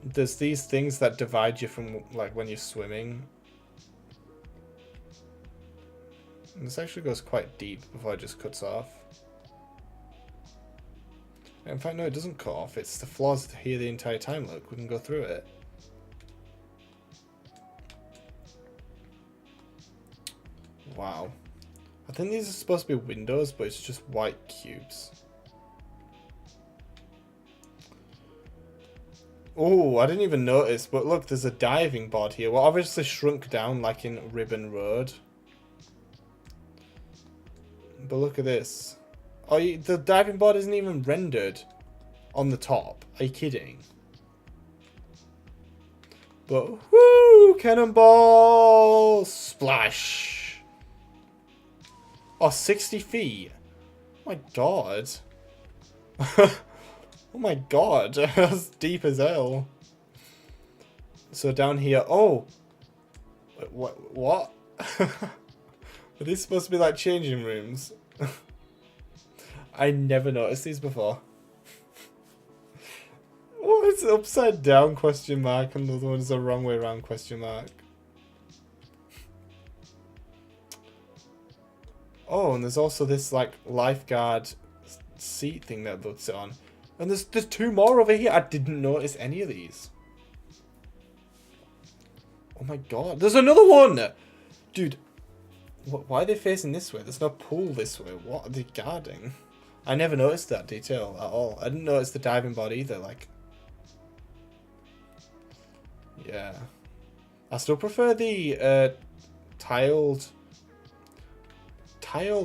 A: There's these things that divide you from, like, when you're swimming. And this actually goes quite deep before it just cuts off. In fact, no, it doesn't cut off. It's the floors here the entire time. Look, we can go through it. Wow. I think these are supposed to be windows, but it's just white cubes. Oh, I didn't even notice, but look, there's a diving board here. Well, obviously shrunk down like in Ribbon Road. But look at this. Oh, the diving board isn't even rendered on the top. Are you kidding? But, whoo! Cannonball! Splash! Oh, 60 feet. my god. Oh my god. That's deep as hell. So down here. Oh. What? Are these supposed to be like changing rooms? I never noticed these before. Oh, it's upside down question mark and the other one's the wrong way around question mark. Oh, and there's also this like lifeguard seat thing that they'll sit on. And there's 2 more over here. I didn't notice any of these. Oh my god. There's another one! Dude. Why are they facing this way? There's no pool this way. What are they guarding? I never noticed that detail at all. I didn't notice the diving board either. Like, yeah. I still prefer the tiled.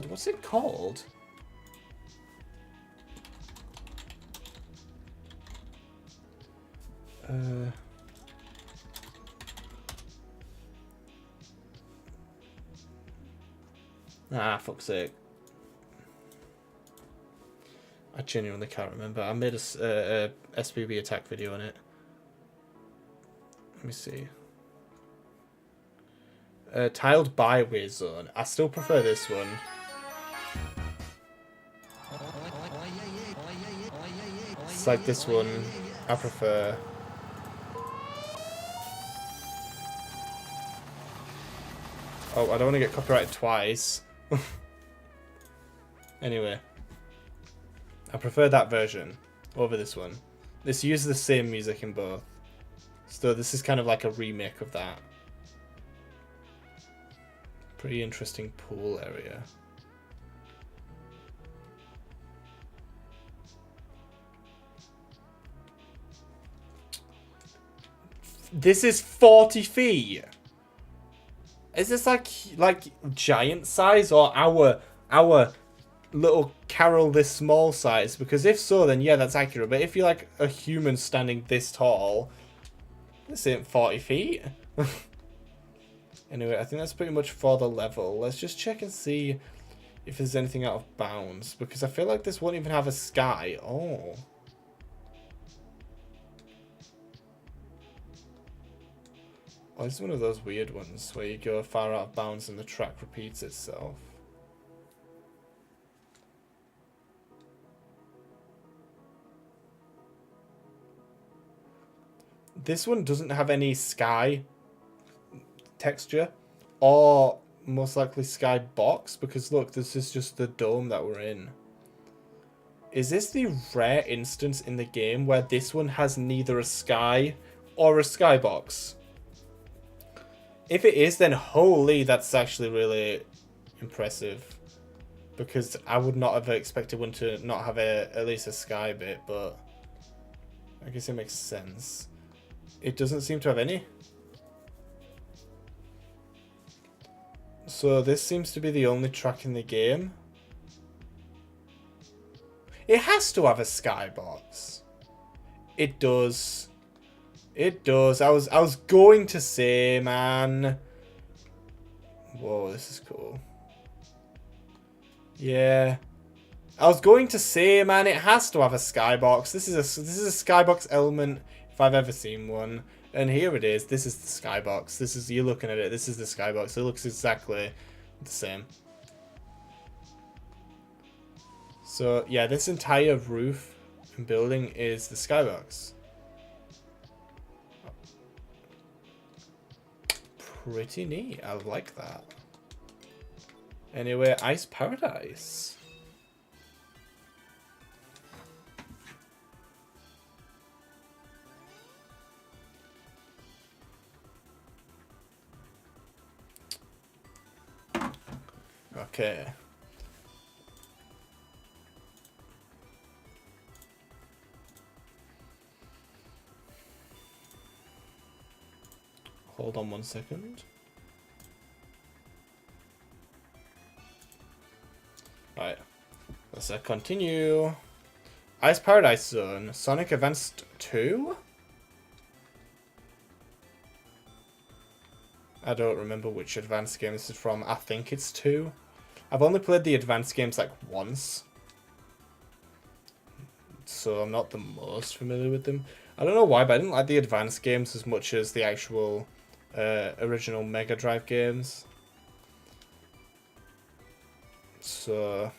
A: What's it called? Ah, fuck's sake. I genuinely can't remember. I made a SPB attack video on it. Let me see. Tiled byway zone. I still prefer this one. It's like this one. I prefer. Oh, I don't want to get copyrighted twice. Anyway. I prefer that version over this one. This uses the same music in both. So this is kind of like a remake of that. Pretty interesting pool area. This is 40 feet. Is this like giant size or our little Carol this small size? Because if so, then yeah, that's accurate. But if you're like a human standing this tall, this ain't 40 feet. Anyway, I think that's pretty much for the level. Let's just check and see if there's anything out of bounds. Because I feel like this won't even have a sky. Oh. Oh, it's one of those weird ones where you go far out of bounds and the track repeats itself. This one doesn't have any sky texture or most likely sky box because look, this is just the dome that we're in. Is this the rare instance in the game where this one has neither a sky or a skybox? If it is, then holy, that's actually really impressive. Because I would not have expected one to not have at least a sky bit, but I guess it makes sense. It doesn't seem to have any. So this seems to be the only track in the game. It has to have a skybox. It does. It does. I was going to say, man. Whoa, this is cool. Yeah. I was going to say, man, it has to have a skybox. This is a skybox element if I've ever seen one. And here it is. This is the skybox. This is, you're looking at it. This is the skybox. It looks exactly the same. So, yeah, this entire roof and building is the skybox. Pretty neat. I like that. Anyway, Ice Paradise. Okay. Hold on 1 second. Alright. Let's continue. Ice Paradise Zone. Sonic Advanced 2? I don't remember which advanced game this is from. I think it's 2. I've only played the advanced games like once. so I'm not the most familiar with them. I don't know why, but I didn't like the advanced games as much as the actual original Mega Drive games. So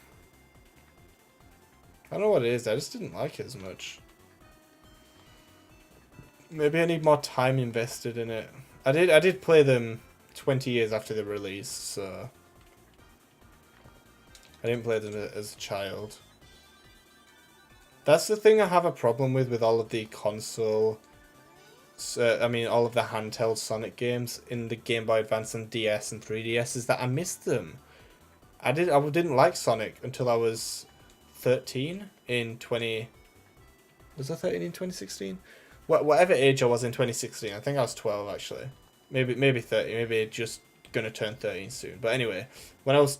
A: I don't know what it is, I just didn't like it as much. Maybe I need more time invested in it. I did play them 20 years after the release, so I didn't play them as a child. That's the thing I have a problem with all of the console, I mean all of the handheld Sonic games in the Game Boy Advance and DS and 3DS, is that I missed them. I didn't like Sonic until I was 13 in 20... Was I 13 in 2016? Whatever age I was in 2016, I think I was 12 actually. Maybe 30, maybe just gonna turn 13 soon. But anyway, when I was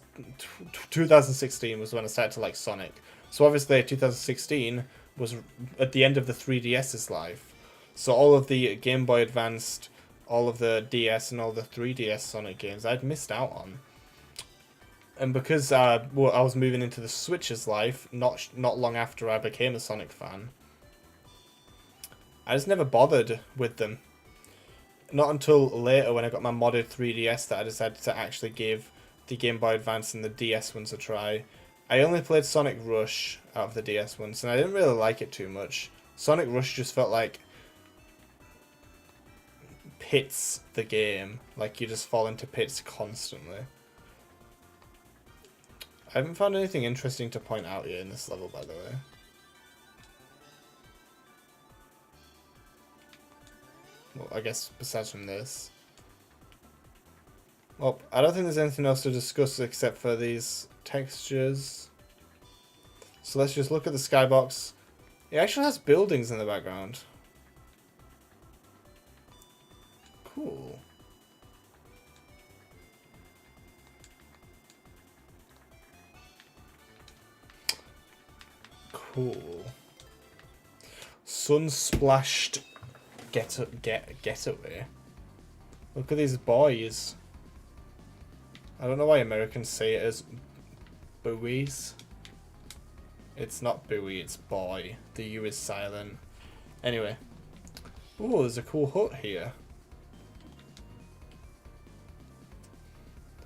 A: 2016 was when I started to like Sonic. So obviously 2016 was at the end of the 3DS's life. So all of the Game Boy Advanced, all of the DS and all the 3DS Sonic games I'd missed out on. And because I was moving into the Switch's life not long after I became a Sonic fan, I just never bothered with them. Not until later when I got my modded 3DS that I decided to actually give the Game Boy Advance and the DS ones a try. I only played Sonic Rush out of the DS ones, and I didn't really like it too much. Sonic Rush just felt like pits the game. Like you just fall into pits constantly. I haven't found anything interesting to point out yet in this level, by the way. Well, I guess besides from this. Well, I don't think there's anything else to discuss except for these textures. So let's just look at the skybox. It actually has buildings in the background. Cool. Cool. Sun-splashed getaway. Look at these boys. I don't know why Americans say it as buoys. It's not buoy, it's boy. The U is silent. Anyway. Ooh, there's a cool hut here.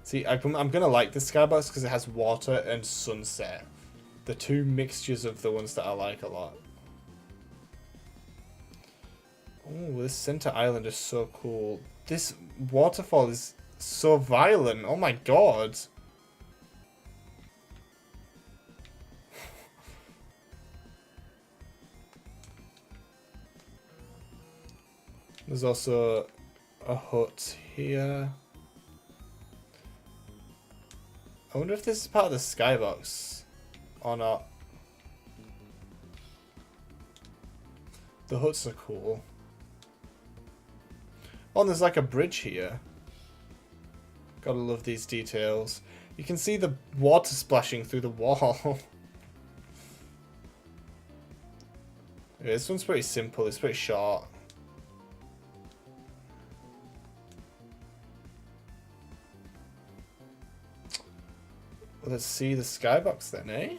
A: See, I'm gonna like this skybox because it has water and sunset. The two mixtures of the ones that I like a lot. Oh, this center island is so cool. This waterfall is so violent. Oh my god. There's also a hut here. I wonder if this is part of the skybox or not. The huts are cool. Oh, and there's like a bridge here. Gotta love these details. You can see the water splashing through the wall. Yeah, this one's pretty simple. It's pretty short. Let's see the skybox then, eh?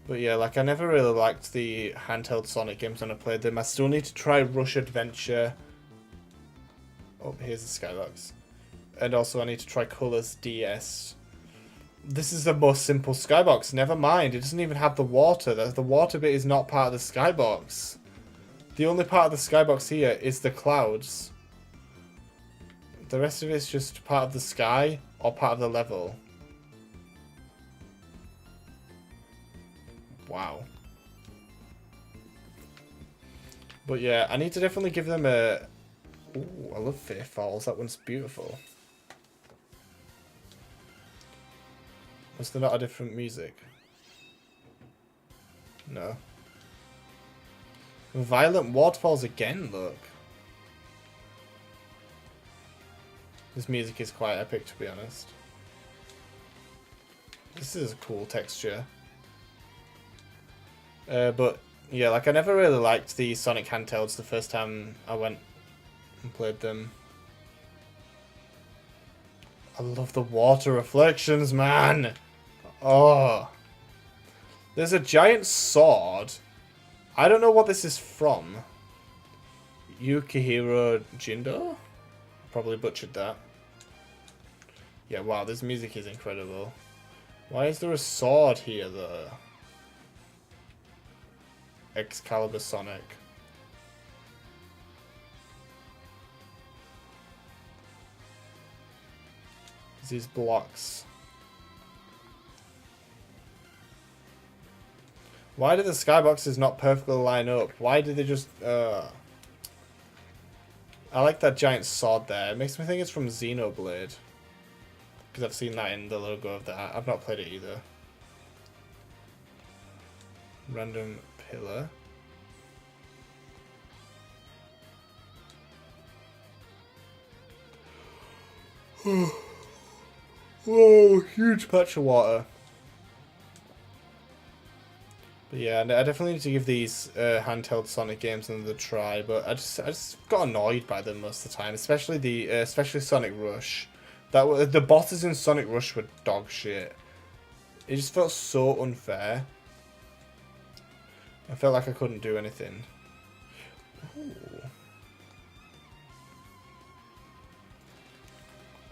A: But yeah, like I never really liked the handheld Sonic games when I played them. I still need to try Rush Adventure. Oh, here's the skybox. And also I need to try Colors DS. This is the most simple skybox. Never mind, it doesn't even have the water. The water bit is not part of the skybox. The only part of the skybox here is the clouds. The rest of it is just part of the sky or part of the level. Wow. But yeah, I need to definitely give them a... Ooh, I love Fair Falls. That one's beautiful. Was there not a different music? No. Violent Waterfalls again, look. This music is quite epic, to be honest. This is a cool texture. But yeah, like I never really liked the Sonic handhelds the first time I went and played them. I love the water reflections, man. Oh, There's a giant sword. I don't know what this is from. Yukihiro Jindo? Probably butchered that. Yeah, wow, this music is incredible. Why is there a sword here, though? Excalibur Sonic. These blocks. Why do the skyboxes not perfectly line up? Why did they just... I like that giant sword there. It makes me think it's from Xenoblade. Because I've seen that in the logo of that. I've not played it either. Random pillar. Whoa, huge patch of water. But yeah, I definitely need to give these handheld Sonic games another try. But I just got annoyed by them most of the time, especially Sonic Rush. The bosses in Sonic Rush were dog shit. It just felt so unfair. I felt like I couldn't do anything. Ooh.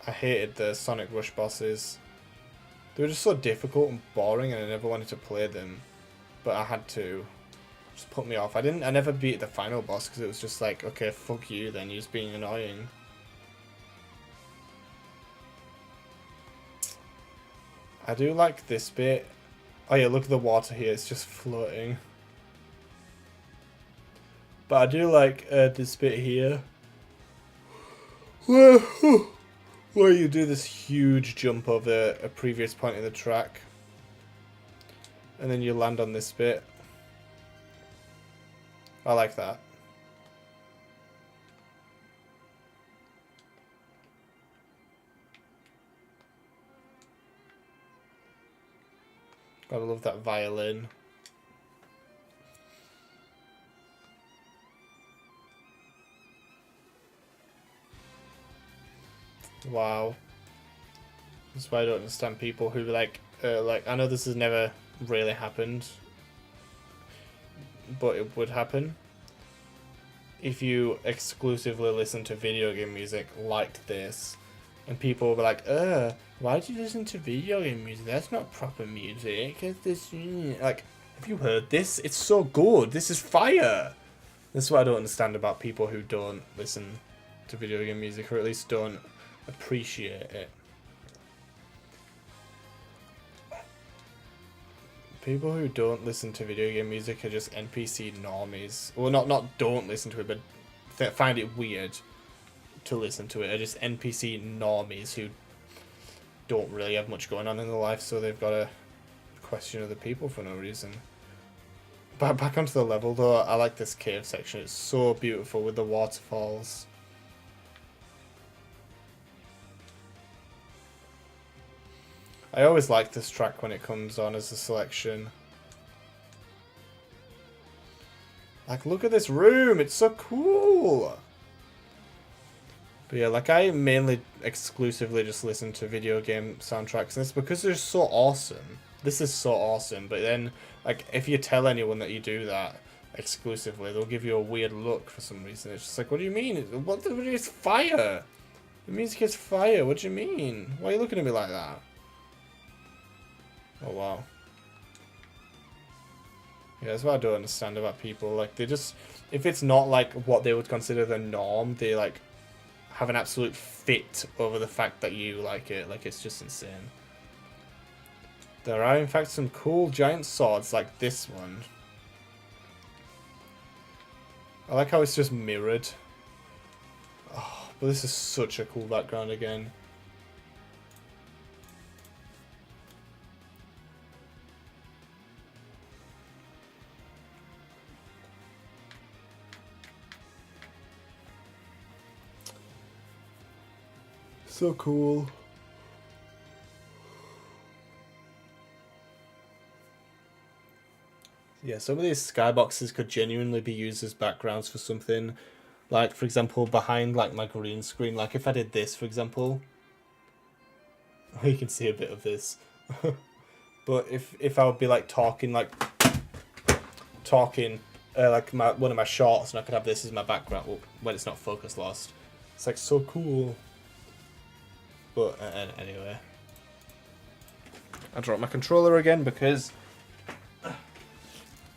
A: I hated the Sonic Rush bosses. They were just so difficult and boring, and I never wanted to play them. But I had to. Just put me off. I never beat the final boss because it was just like, okay, fuck you then, you're just being annoying. I do like this bit. Oh yeah, look at the water here, it's just floating. But I do like this bit here. Where you do this huge jump over a previous point in the track. And then you land on this bit. I like that. Gotta love that violin. Wow. That's why I don't understand people who like I know this has never really happened, but it would happen if you exclusively listen to video game music like this, and people will be like, why do you listen to video game music? That's not proper music. It's this, like, have you heard this? It's so good. This is fire. That's what I don't understand about people who don't listen to video game music, or at least don't appreciate it. People who don't listen to video game music are just NPC normies. Well, not don't listen to it, but find it weird to listen to it. Are just NPC normies who don't really have much going on in their life, so they've got to question other people for no reason. But back onto the level though, I like this cave section. It's so beautiful with the waterfalls. I always like this track when it comes on as a selection. Like, look at this room, it's so cool! But yeah, like, I mainly exclusively just listen to video game soundtracks, and it's because they're so awesome. This is so awesome, but then, like, if you tell anyone that you do that exclusively, they'll give you a weird look for some reason. It's just like, what do you mean? What is fire? The music is fire, what do you mean? Why are you looking at me like that? Oh wow. Yeah, that's what I don't understand about people. Like, they just, if it's not like what they would consider the norm, they like have an absolute fit over the fact that you like it. Like, it's just insane. There are in fact some cool giant swords like this one. I like how it's just mirrored. Oh, but this is such a cool background again. So cool. Yeah, some of these skyboxes could genuinely be used as backgrounds for something. Like, for example, behind like my green screen. Like, if I did this, for example. You can see a bit of this. But if I would be like talking like one of my shorts, and I could have this as my background when it's not focus lost. It's like so cool. But anyway, I dropped my controller again because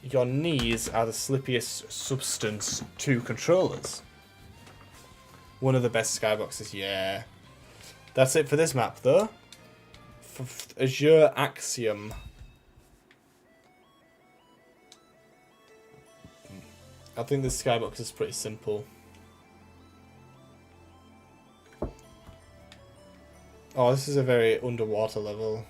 A: your knees are the slippiest substance to controllers. One of the best skyboxes, yeah. That's it for this map, though. Azure Axiom. I think this skybox is pretty simple. Oh, this is a very underwater level.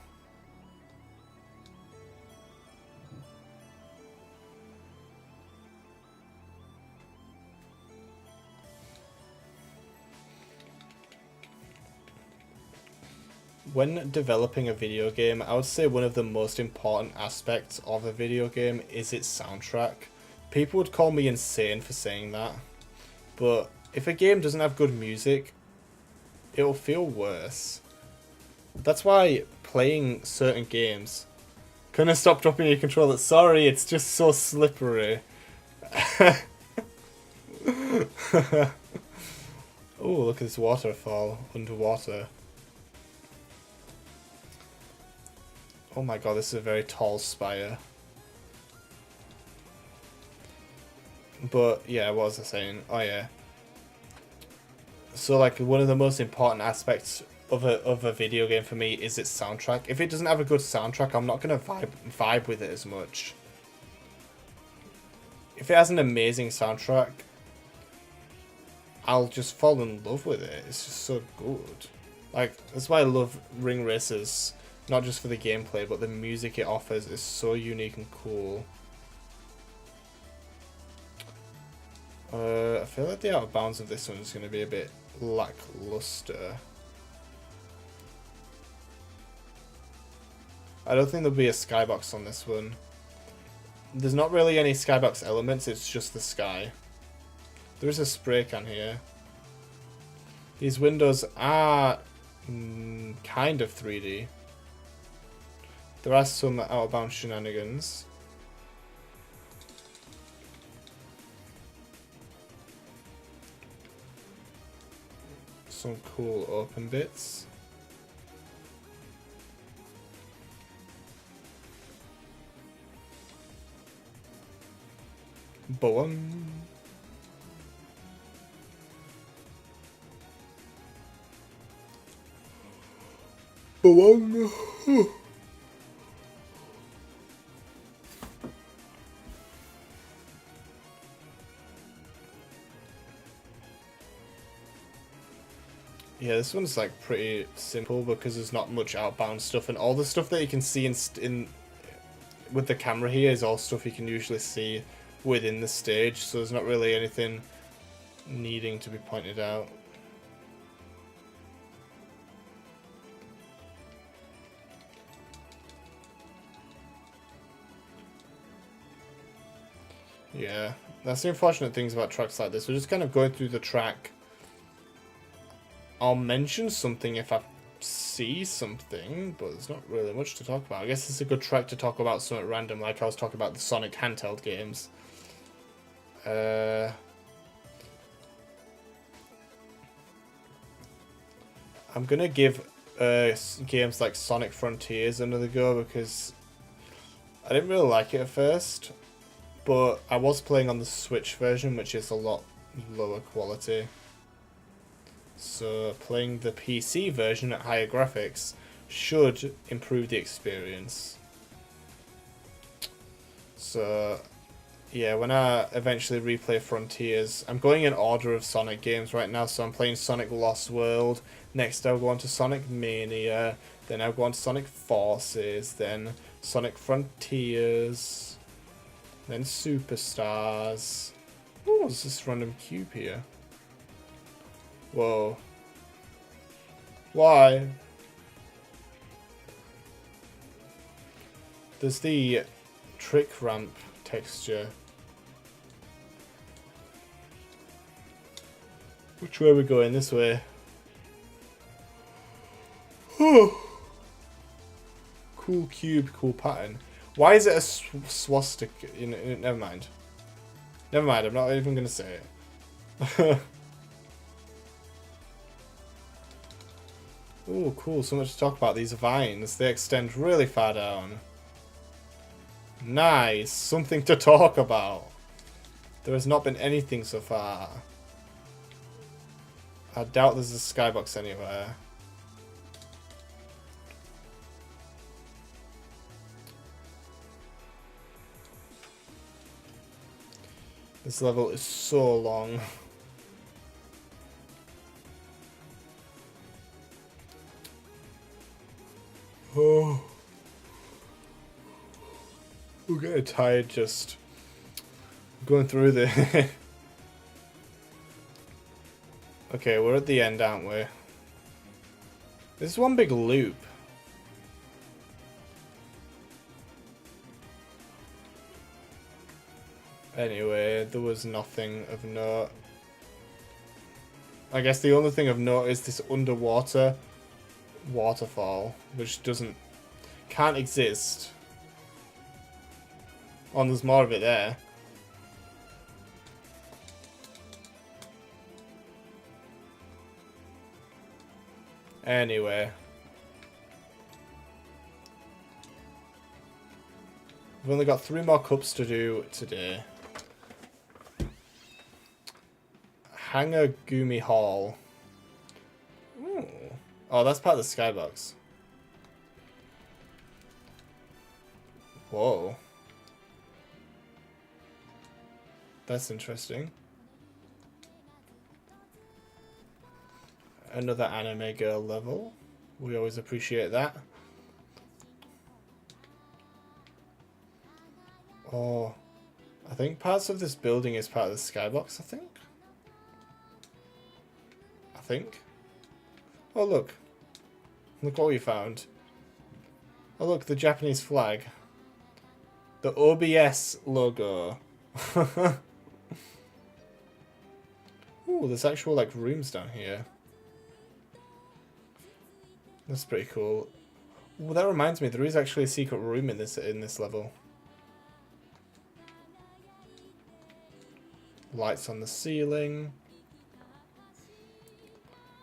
A: When developing a video game, I would say one of the most important aspects of a video game is its soundtrack. People would call me insane for saying that, but if a game doesn't have good music, it'll feel worse. That's why playing certain games... Can I stop dropping your controller? Sorry, it's just so slippery. Oh, look at this waterfall underwater. Oh my god, this is a very tall spire. But, yeah, what was I saying? Oh, yeah. So, like, one of the most important aspects of a video game for me is its soundtrack. If it doesn't have a good soundtrack, I'm not going to vibe with it as much. If it has an amazing soundtrack, I'll just fall in love with it. It's just so good. Like, that's why I love Ring Racers. Not just for the gameplay, but the music it offers is so unique and cool. I feel like the out of bounds of this one is going to be a bit lackluster. I don't think there'll be a skybox on this one. There's not really any skybox elements, it's just the sky. There is a spray can here. These windows are kind of 3D. There are some out of bounds shenanigans. Some cool open bits. Boom. Boom. Yeah, this one's like pretty simple because there's not much outbound stuff, and all the stuff that you can see in with the camera here is all stuff you can usually see within the stage, so there's not really anything needing to be pointed out. Yeah, that's the unfortunate things about tracks like this. We're just kind of going through the track. I'll mention something if I see something, but there's not really much to talk about. I guess it's a good track to talk about something random, like I was talking about the Sonic handheld games. I'm gonna give games like Sonic Frontiers another go because I didn't really like it at first, but I was playing on the Switch version, which is a lot lower quality. So playing the PC version at higher graphics should improve the experience. So yeah, when I eventually replay Frontiers, I'm going in order of Sonic games right now. So I'm playing Sonic Lost World, next I'll go on to Sonic Mania, then I'll go on to Sonic Forces, then Sonic Frontiers, then Superstars. Oh, what's this random cube here? Whoa. Why? There's the trick ramp texture. Which way are we going? This way. Oh. cool cube, cool pattern. Why is it a swastika? Never mind. Never mind, I'm not even going to say it. Ooh, cool. So much to talk about. These vines. They extend really far down. Nice. Something to talk about. There has not been anything so far. I doubt there's a skybox anywhere. This level is so long. Oh. I'm getting tired just going through the... Okay, we're at the end, aren't we? This is one big loop. Anyway, there was nothing of note. I guess the only thing of note is this underwater waterfall, which can't exist. Oh, and there's more of it there. Anyway. We've only got 3 more cups to do today. Hangar Gumi Hall. Ooh. Oh, that's part of the skybox. Whoa. That's interesting. Another anime girl level. We always appreciate that. Oh, I think parts of this building is part of the skybox, I think. Oh, look. Look what we found. Oh, look, the Japanese flag. The OBS logo. Ooh, there's actual, like, rooms down here. That's pretty cool. Well, that reminds me, there is actually a secret room in this level. Lights on the ceiling.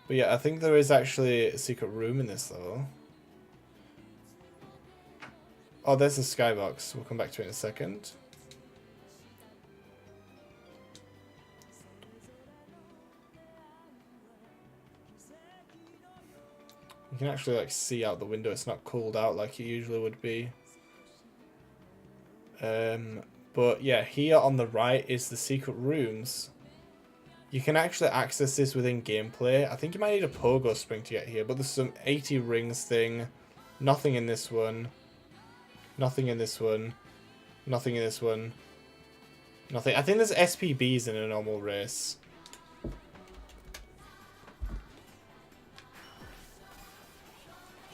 A: But yeah, I think there is actually a secret room in this level. Oh, there's the skybox. We'll come back to it in a second. You can actually like see out the window. It's not cooled out like it usually would be. But yeah, here on the right is the secret rooms. You can actually access this within gameplay. I think you might need a pogo spring to get here, but there's some 80 rings thing. Nothing in this one. Nothing in this one. Nothing in this one. Nothing. I think there's SPBs in a normal race.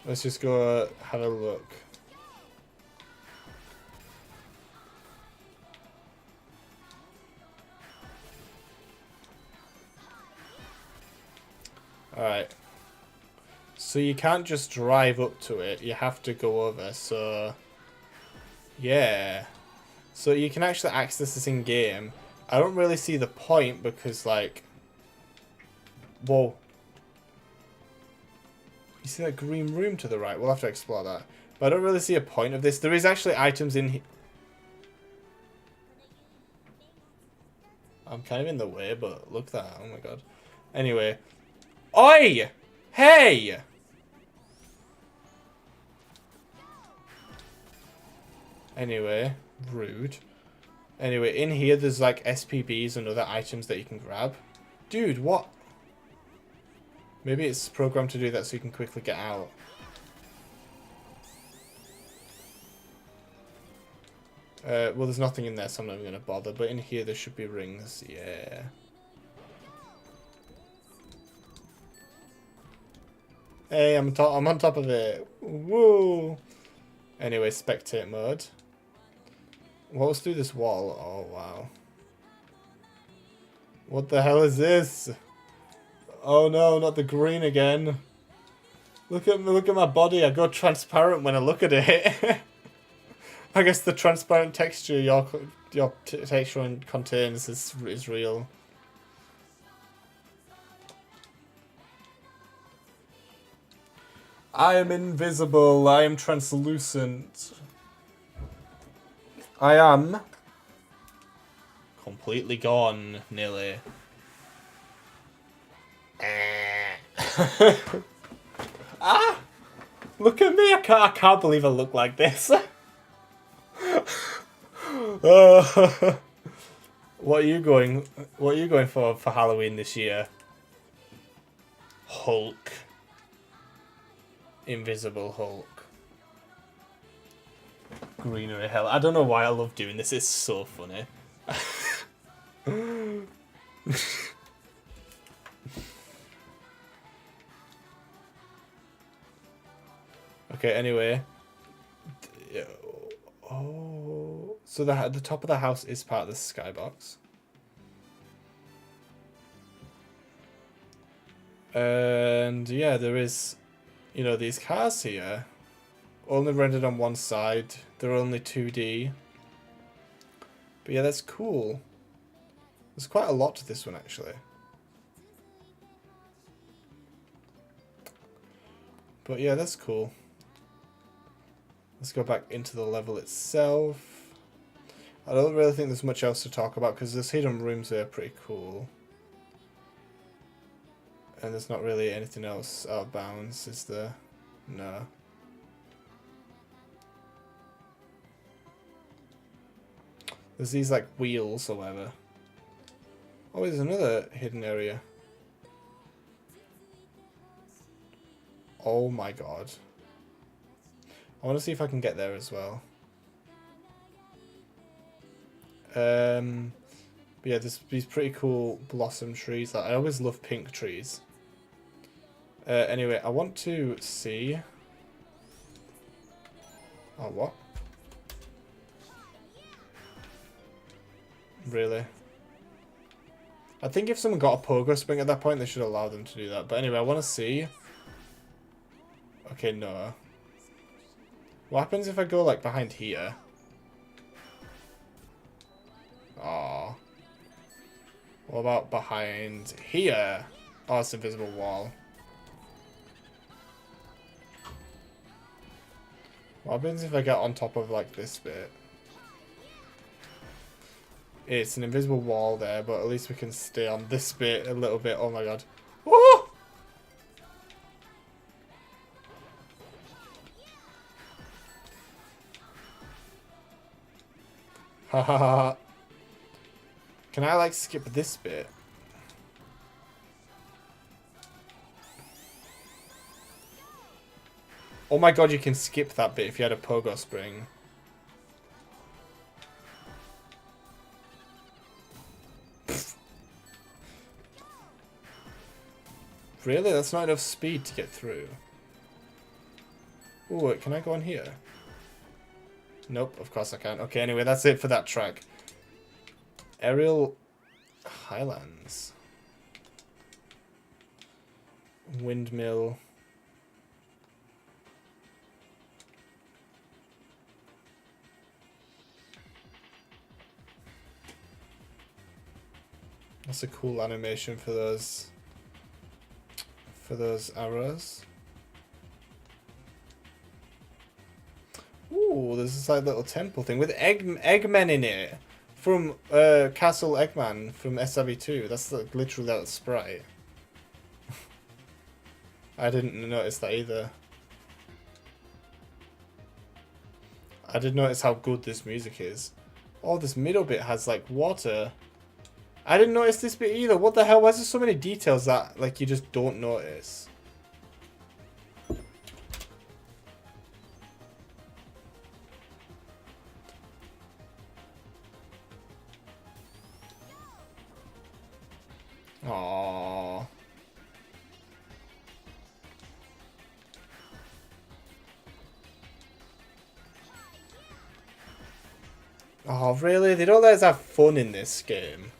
A: Let's just go have a look. Alright. So you can't just drive up to it, you have to go over, so... Yeah. So you can actually access this in game. I don't really see the point because, like... Whoa. You see that green room to the right? We'll have to explore that. But I don't really see a point of this. There is actually items in here. I'm kind of in the way, but look at that. Oh my god. Anyway. Oi! Hey! Anyway. Rude. Anyway, in here there's like SPBs and other items that you can grab. Dude, what? Maybe it's programmed to do that so you can quickly get out. Well, there's nothing in there, so I'm not even going to bother. But in here, there should be rings. Yeah. Hey, I'm on top of it. Woo! Anyway, spectate mode. What was through this wall? Oh, wow. What the hell is this? Oh no, not the green again. Look at my body. I go transparent when I look at it. I guess the transparent texture your texture contains is real. I am invisible. I am translucent. I am completely gone, nearly. Ah! Look at me! I can't believe I look like this. What are you going for Halloween this year? Hulk. Invisible Hulk. Greenery hell. I don't know why I love doing this. It's so funny. Okay, anyway. Oh, so the top of the house is part of the skybox. And yeah, there is, you know, these cars here. Only rendered on one side. They're only 2D. But yeah, that's cool. There's quite a lot to this one, actually. But yeah, that's cool. Let's go back into the level itself. I don't really think there's much else to talk about because those hidden rooms there are pretty cool. And there's not really anything else out of bounds, is there? No. There's these like wheels or whatever. Oh, there's another hidden area. Oh my god. I want to see if I can get there as well. But yeah, there's these pretty cool blossom trees. I always love pink trees. Anyway, I want to see... Oh, what? Really? I think if someone got a pogo spring at that point, they should allow them to do that. But anyway, I want to see... Okay, no. What happens if I go, like, behind here? Aww. What about behind here? Oh, it's an invisible wall. What happens if I get on top of, like, this bit? It's an invisible wall there, but at least we can stay on this bit a little bit. Oh my god. Woo! Ha ha ha. Can I, like, skip this bit? Oh my god, you can skip that bit if you had a pogo spring. Pfft. Really? That's not enough speed to get through. Ooh, wait, can I go on here? Nope, of course I can't. Okay, anyway, that's it for that track. Aerial Highlands. Windmill. That's a cool animation for those arrows. Ooh, there's this like little temple thing with Eggmen in it from Castle Eggman from SRV2. That's like, literally that sprite. I didn't notice that either. I did notice how good this music is. Oh, this middle bit has like water. I didn't notice this bit either. What the hell? Why is there so many details that like you just don't notice? Aww. Oh, really? They don't let us have fun in this game.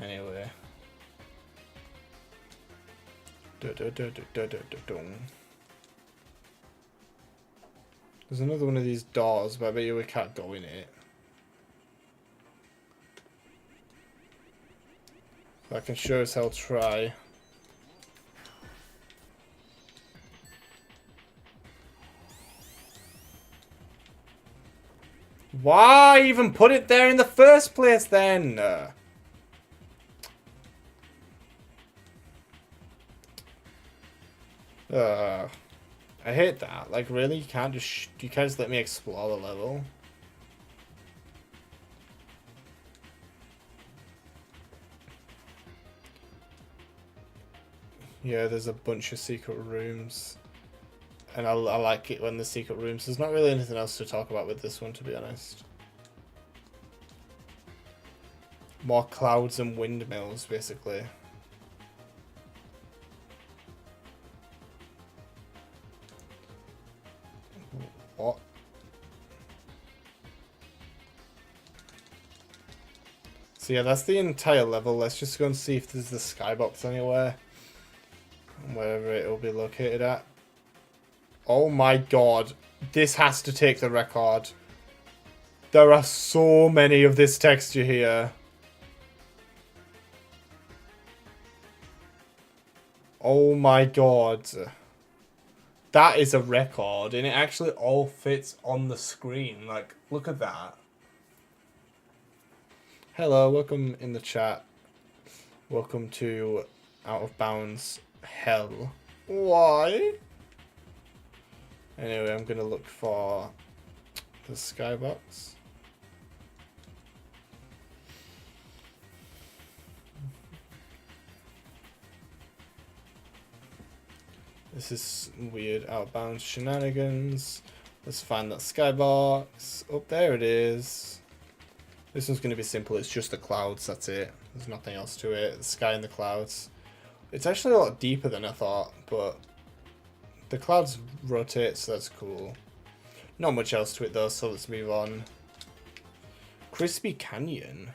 A: Anyway. There's another one of these doors, but I bet you we can't go in it. I can sure as hell try. Why even put it there in the first place then? I hate that. Like, really? You can't just let me explore the level? Yeah, there's a bunch of secret rooms. And I like it when there's secret rooms. There's not really anything else to talk about with this one, to be honest. More clouds and windmills, basically. What? So yeah, that's the entire level. Let's just go and see if there's the skybox anywhere. Wherever it will be located at. Oh my god. This has to take the record. There are so many of this texture here. Oh my god. That is a record, and it actually all fits on the screen. Like, look at that. Hello, welcome in the chat. Welcome to Out of Bounds Hell. Why? Anyway, I'm gonna look for the skybox. This is weird outbound shenanigans. Let's find that skybox. Oh, there it is. This one's going to be simple. It's just the clouds. That's it. There's nothing else to it. The sky and the clouds. It's actually a lot deeper than I thought, but the clouds rotate, so that's cool. Not much else to it though, so let's move on. Crispy Canyon.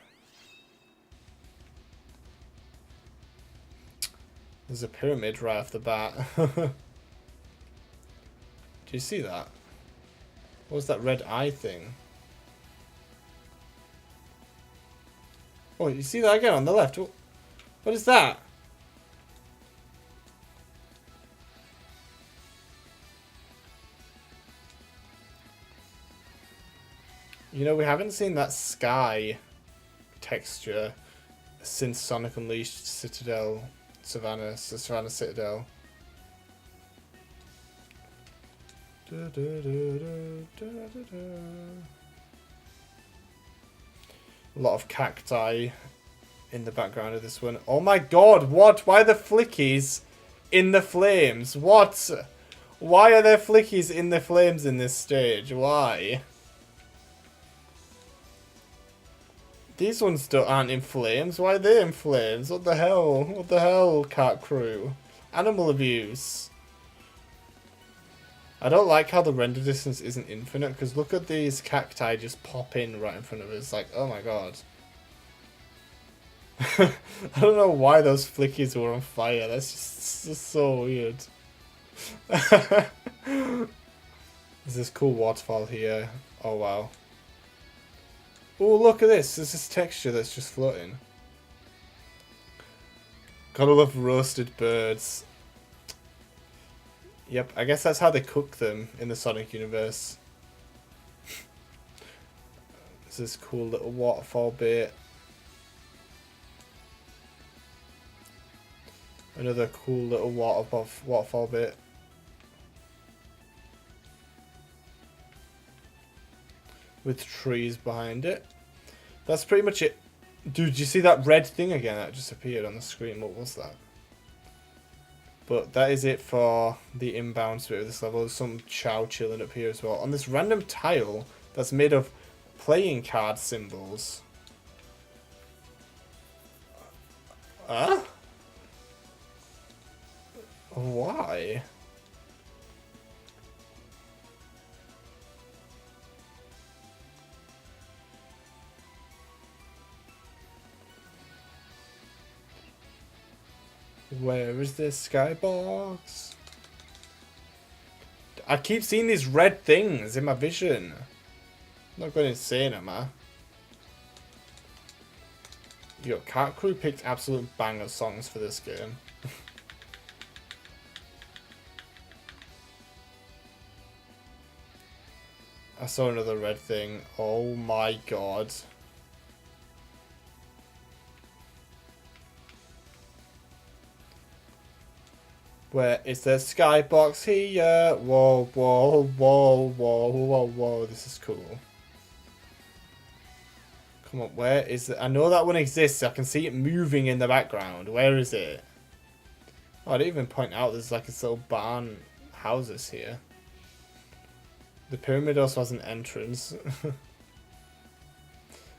A: There's a pyramid right off the bat. Do you see that? What was that red eye thing? Oh, you see that again on the left? What is that? You know, we haven't seen that sky texture since Sonic Unleashed Savannah Citadel. A lot of cacti in the background of this one. Oh my god, what? Why are the flickies in the flames? What? Why are there flickies in the flames in this stage? Why? These ones aren't in flames. Why are they in flames? What the hell? What the hell, cat crew? Animal abuse. I don't like how the render distance isn't infinite, because look at these cacti just pop in right in front of us. Like, oh my god. I don't know why those flickies were on fire. That's just so weird. There's this cool waterfall here. Oh wow. Oh, look at this. There's this texture that's just floating. Gotta love roasted birds. Yep, I guess that's how they cook them in the Sonic universe. There's this cool little waterfall bit. Another cool little waterfall bit. With trees behind it. That's pretty much it. Dude, you see that red thing again that just appeared on the screen? What was that? But that is it for the inbound bit of this level. There's some chow chilling up here as well. On this random tile that's made of playing card symbols. Huh? Why? Where is this skybox? I keep seeing these red things in my vision. I'm not going insane, am I? Yo, Cat Crew picked absolute banger songs for this game. I saw another red thing. Oh my god. Where is the skybox here? Whoa, whoa, whoa, whoa, whoa, whoa. This is cool. Come on, where is it? I know that one exists. I can see it moving in the background. Where is it? Oh, I didn't even point out there's like a little barn houses here. The pyramid also has an entrance.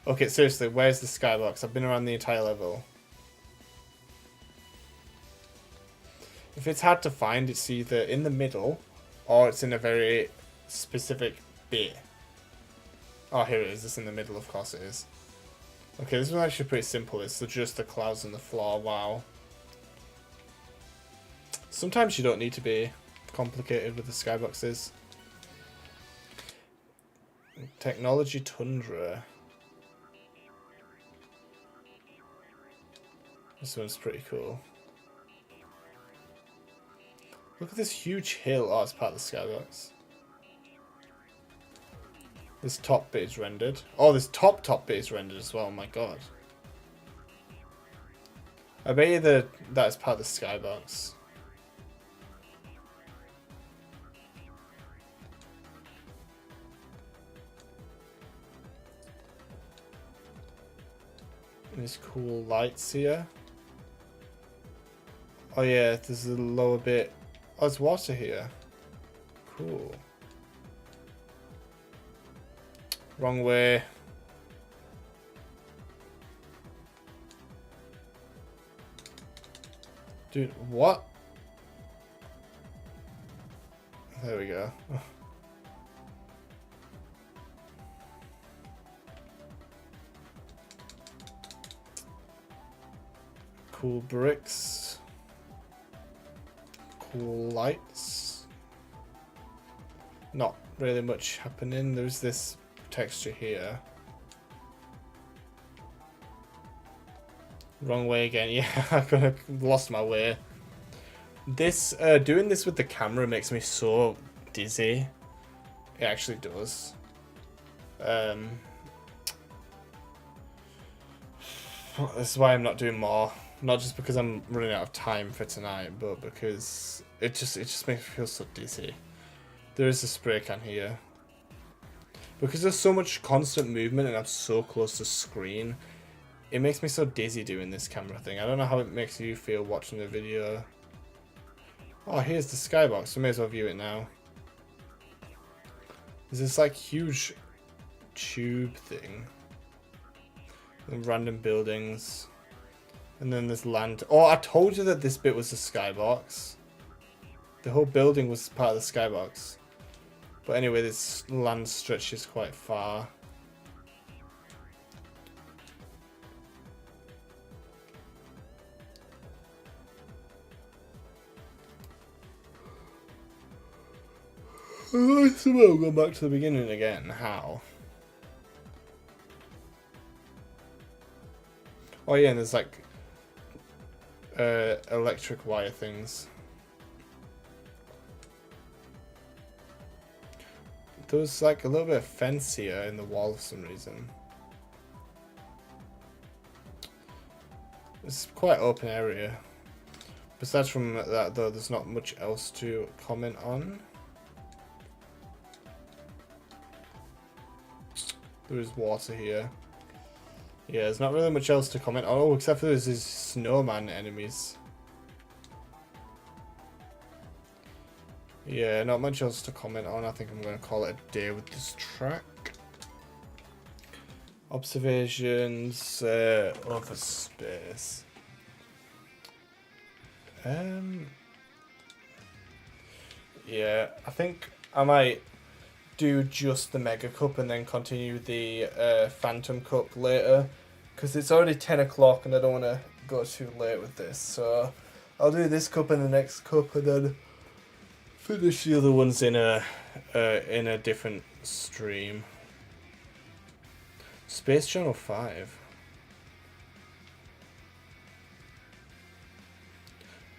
A: Okay, seriously, where's the skybox? I've been around the entire level. If it's hard to find, it's either in the middle or it's in a very specific bit. Oh, here it is. It's in the middle, of course it is. Okay, this one's actually pretty simple. It's just the clouds on the floor. Wow. Sometimes you don't need to be complicated with the skyboxes. Technology Tundra. This one's pretty cool. Look at this huge hill. Oh, it's part of the skybox. This top bit is rendered. Oh, this top bit is rendered as well. Oh my god. I bet you that is part of the skybox. And these cool lights here. Oh yeah, there's a lower bit. Oh, there's water here. Cool. Wrong way. Dude, what? There we go. Cool bricks. Cool lights. Not really much happening. There's this texture here. Wrong way again. Yeah, I kind of lost my way. This doing this with the camera makes me so dizzy. It actually does. This is why I'm not doing more. Not just because I'm running out of time for tonight, but because it just makes me feel so dizzy. There is a spray can here. Because there's so much constant movement and I'm so close to screen, it makes me so dizzy doing this camera thing. I don't know how it makes you feel watching the video. Oh, here's the skybox. We may as well view it now. There's this like huge tube thing. And random buildings. And then there's land. Oh, I told you that this bit was the skybox. The whole building was part of the skybox. But anyway, this land stretches quite far. So we'll go back to the beginning again. How? Oh yeah, and there's like electric wire things. There was like a little bit of fence here in the wall for some reason. It's quite open area. Besides from that though, there's not much else to comment on. There is water here. Yeah, there's not really much else to comment on. Oh, except for there's these snowman enemies. Yeah, not much else to comment on. I think I'm going to call it a day with this track. Observations over space. Yeah, I think I might do just the Mega Cup and then continue the Phantom Cup later. Because it's already 10 o'clock and I don't want to go too late with this. So I'll do this cup and the next cup, and then finish the other ones in a different stream. Space Channel 5.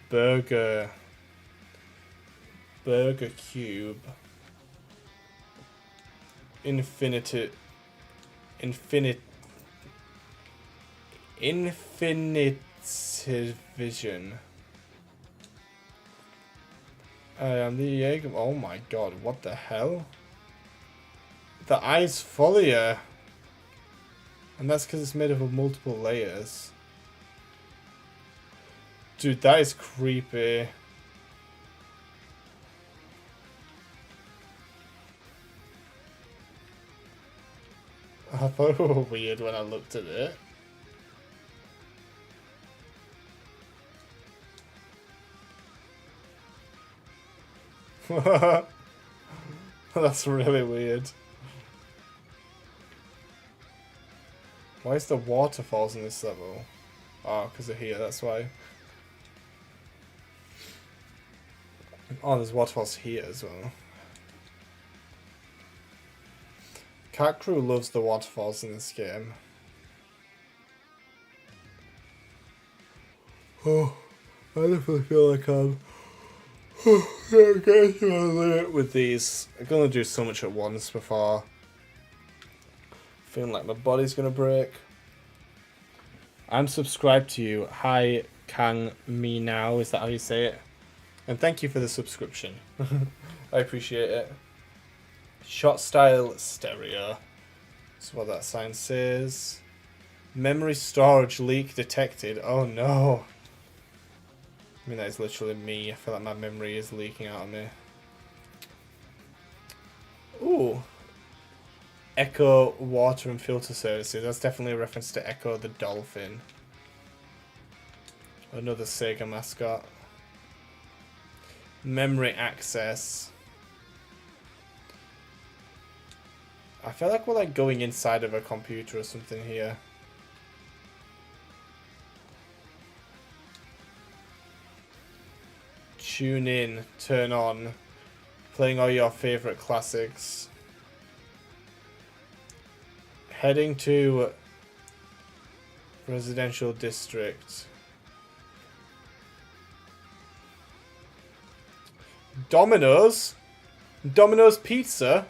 A: Burger Cube. Infinite Vision. I am the egg. Oh my god, what the hell? The eyes follow you. And that's because it's made up of multiple layers. Dude, that is creepy. I thought it was weird when I looked at it. That's really weird. Why is there waterfalls in this level? Oh, because they're here, that's why. Oh, there's waterfalls here as well. Cat Crew loves the waterfalls in this game. Oh, I definitely feel like I'm getting to a limit with these. I'm gonna do so much at once before feeling like my body's gonna break. I'm subscribed to you. Hi, Kang Me Now. Is that how you say it? And thank you for the subscription. I appreciate it. Shot style stereo. That's what that sign says. Memory storage leak detected. Oh no. I mean, that is literally me. I feel like my memory is leaking out of me. Ooh. Echo Water and Filter Services. That's definitely a reference to Echo the Dolphin. Another Sega mascot. Memory access. I feel like we're like going inside of a computer or something here. Tune in, turn on, playing all your favorite classics. Heading to residential district. Domino's Pizza.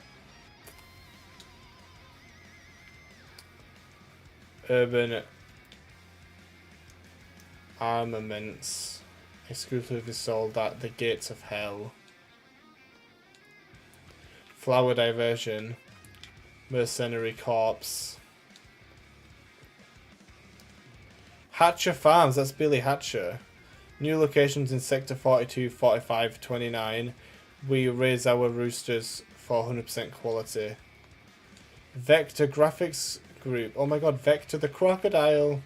A: Urban Armaments. Exclusively sold at the Gates of Hell. Flower Diversion. Mercenary Corps. Hatcher Farms, that's Billy Hatcher. New locations in Sector 42, 45, 29. We raise our roosters for 100% quality. Vector Graphics Group. Oh my god, Vector the Crocodile.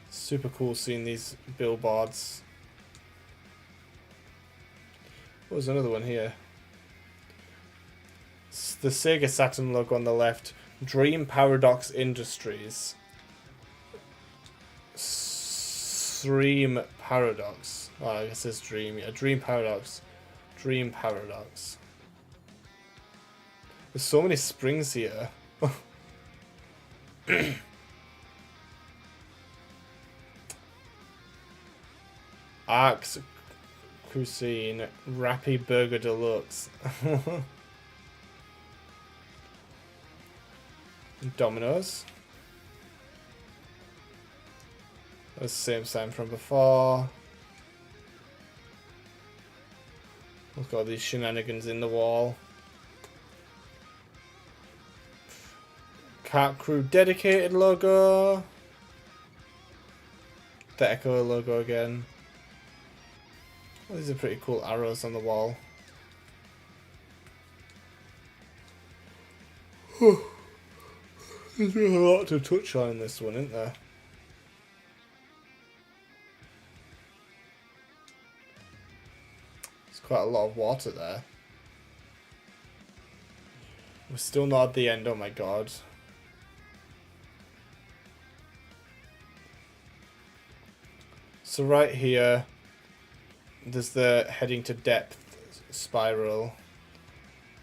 A: Super cool seeing these billboards. What was another one here? The Sega Saturn logo on the left. Dream Paradox Industries. Stream Paradox. Oh, I guess it's Dream. Yeah, Dream Paradox. Dream Paradox. There's so many springs here. Arcs Cuisine. Rappy Burger Deluxe. Domino's. The same sign from before. We've got these shenanigans in the wall. Cat Crew dedicated logo. The Echo logo again. Well, these are pretty cool arrows on the wall. There's really a lot to touch on in this one, isn't there? There's quite a lot of water there. We're still not at the end, oh my god. So right here, there's the heading to depth spiral.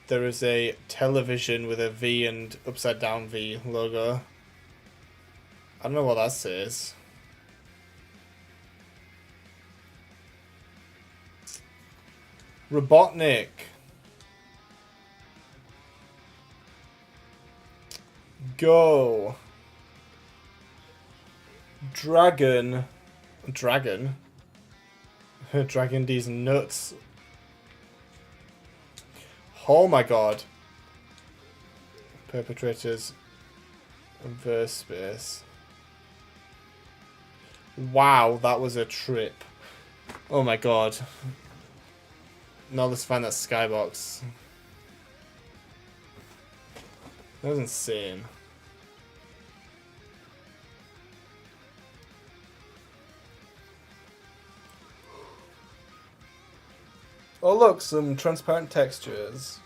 A: There is a television with a V and upside down V logo. I don't know what that says. Robotnik. Go. Dragon. Dragon? Dragon D's nuts. Oh my god. Perpetrators. Verse space. Wow, that was a trip. Oh my god. Now let's find that skybox. That was insane. Oh look, some transparent textures.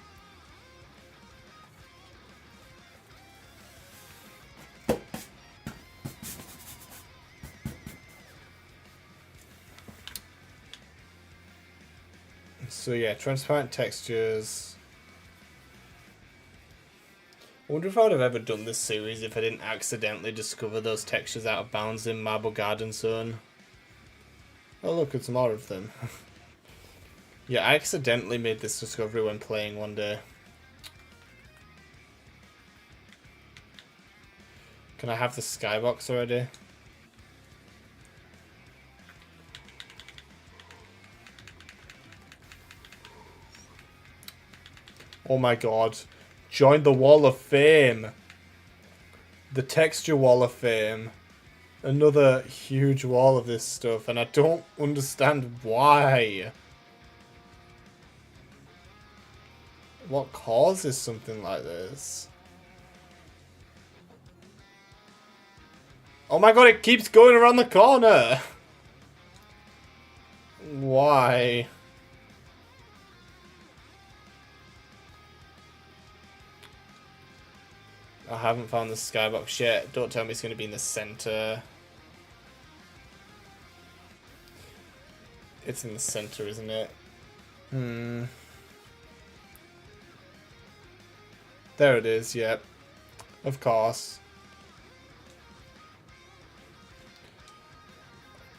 A: So yeah, transparent textures. I wonder if I would have ever done this series if I didn't accidentally discover those textures out of bounds in Marble Garden Zone. Oh look, it's more of them. Yeah, I accidentally made this discovery when playing one day. Can I have the skybox already? Oh my god. Join the Wall of Fame. The Texture Wall of Fame. Another huge wall of this stuff, and I don't understand why. What causes something like this? Oh my god, it keeps going around the corner! Why? I haven't found the skybox yet. Don't tell me it's going to be in the center. It's in the center, isn't it? There it is, yep. Of course.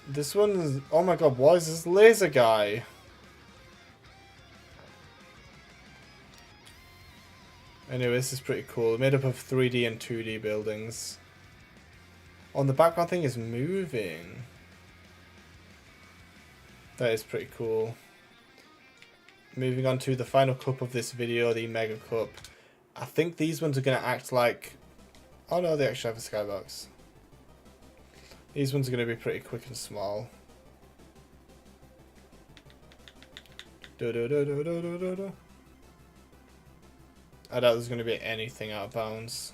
A: This one is... Oh my god, what is this laser guy? Anyway, this is pretty cool. Made up of 3D and 2D buildings. Oh, and the background thing is moving. That is pretty cool. Moving on to the final cup of this video, the Mega Cup. I think these ones are going to act like... Oh no, they actually have a skybox. These ones are going to be pretty quick and small. I doubt there's going to be anything out of bounds.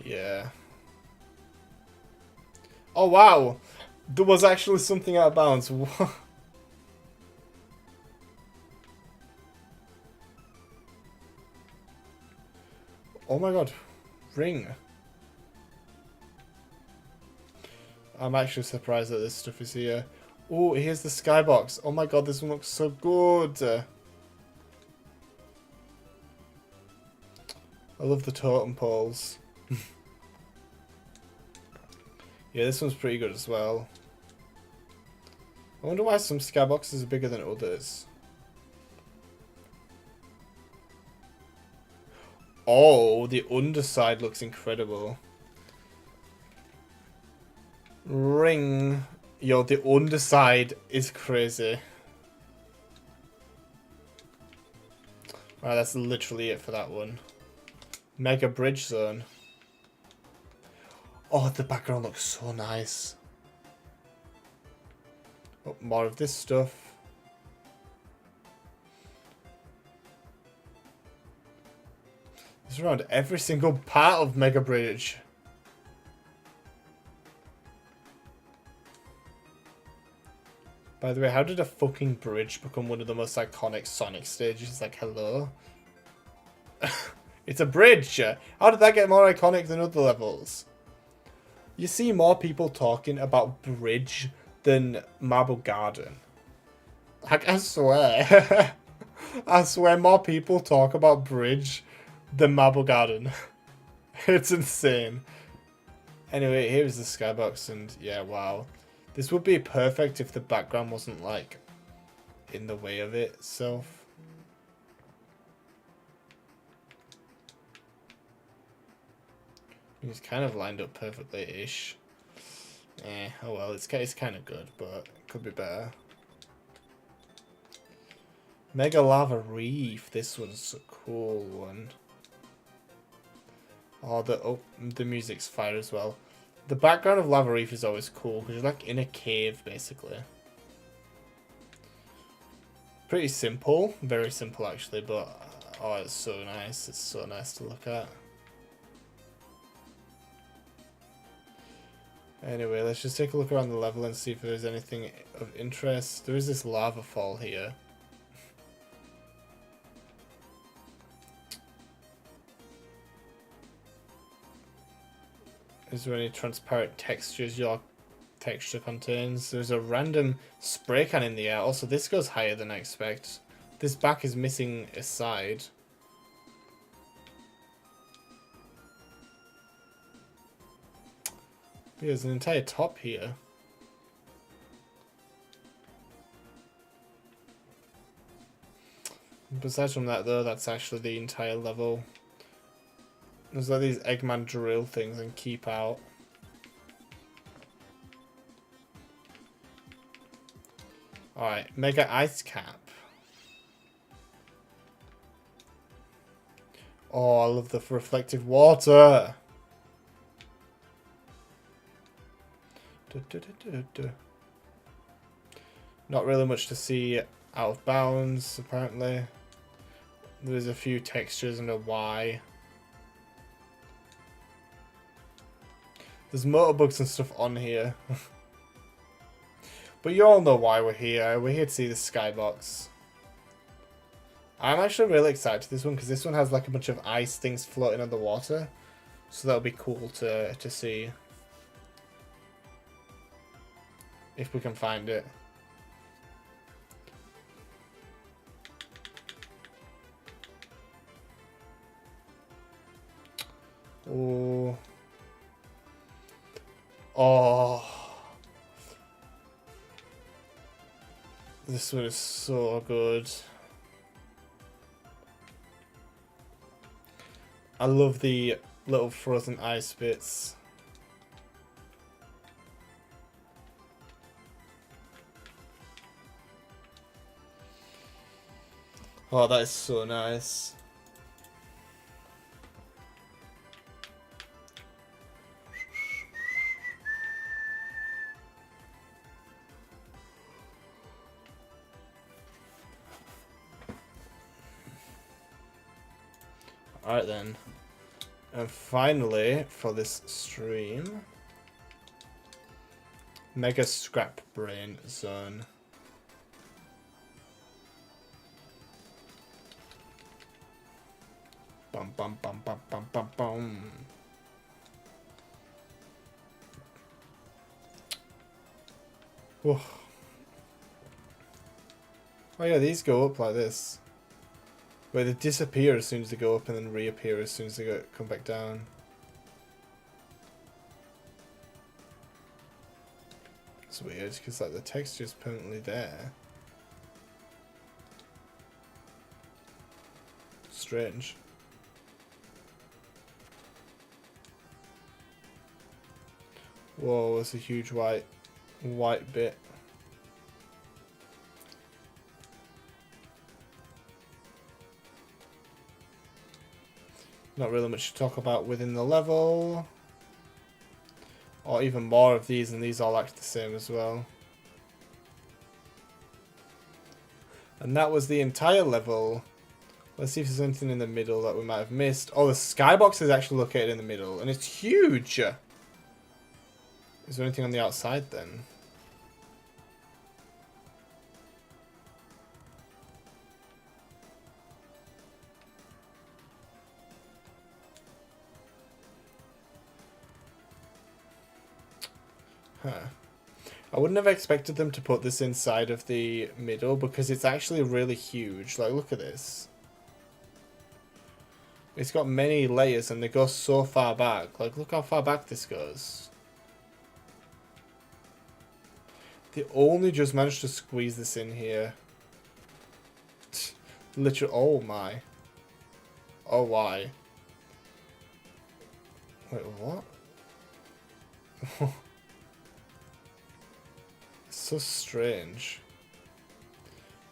A: Yeah. Oh wow! There was actually something out of bounds. Oh my god. Ring. I'm actually surprised that this stuff is here. Oh, here's the skybox. Oh my god, this one looks so good. I love the totem poles. Yeah, this one's pretty good as well. I wonder why some skyboxes are bigger than others. Oh, the underside looks incredible. Ring. Yo, the underside is crazy. Right, that's literally it for that one. Mega Bridge Zone. Oh, the background looks so nice. Oh, more of this stuff. It's around every single part of Mega Bridge. By the way, how did a fucking bridge become one of the most iconic Sonic stages? Like, hello? It's a bridge. How did that get more iconic than other levels? You see more people talking about bridge than Marble Garden. Like, I swear. I swear more people talk about bridge than Marble Garden. It's insane. Anyway, here's the skybox, and yeah, wow. This would be perfect if the background wasn't, like, in the way of it itself. It's kind of lined up perfectly-ish. Oh well, it's kind of good, but it could be better. Mega Lava Reef. This one's a cool one. Oh, the music's fire as well. The background of Lava Reef is always cool because you're like in a cave, basically. Pretty simple, very simple actually, but oh, it's so nice. It's so nice to look at. Anyway, let's just take a look around the level and see if there's anything of interest. There is this lava fall here. Is there any transparent textures your texture contains? There's a random spray can in the air. Also, this goes higher than I expect. This back is missing a side. There's an entire top here. Besides from that, though, that's actually the entire level. There's like these Eggman drill things and keep out. Alright, Mega Ice Cap. Oh, I love the reflective water. Not really much to see out of bounds, apparently. There's a few textures and a Y. There's motorbugs and stuff on here. But you all know why we're here. We're here to see the skybox. I'm actually really excited for this one because this one has like a bunch of ice things floating on the water. So that'll be cool to see. If we can find it. Oh. Oh. This one is so good. I love the little frozen ice bits. Oh, that is so nice. Alright then. And finally, for this stream, Mega Scrap Brain Zone. Bum bum bum bum bum bum bum. Oh yeah, these go up like this. Where they disappear as soon as they go up and then reappear as soon as they come back down. It's weird because like the texture's permanently there. Strange. Whoa, that's a huge white bit. Not really much to talk about within the level. Or even more of these, and these all act the same as well. And that was the entire level. Let's see if there's anything in the middle that we might have missed. Oh, the skybox is actually located in the middle, and it's huge! Is there anything on the outside then? I wouldn't have expected them to put this inside of the middle because it's actually really huge. Like, look at this. It's got many layers and they go so far back. Like, look how far back this goes. They only just managed to squeeze this in here. Literally, oh my. Oh, why? Wait, what? It's so strange.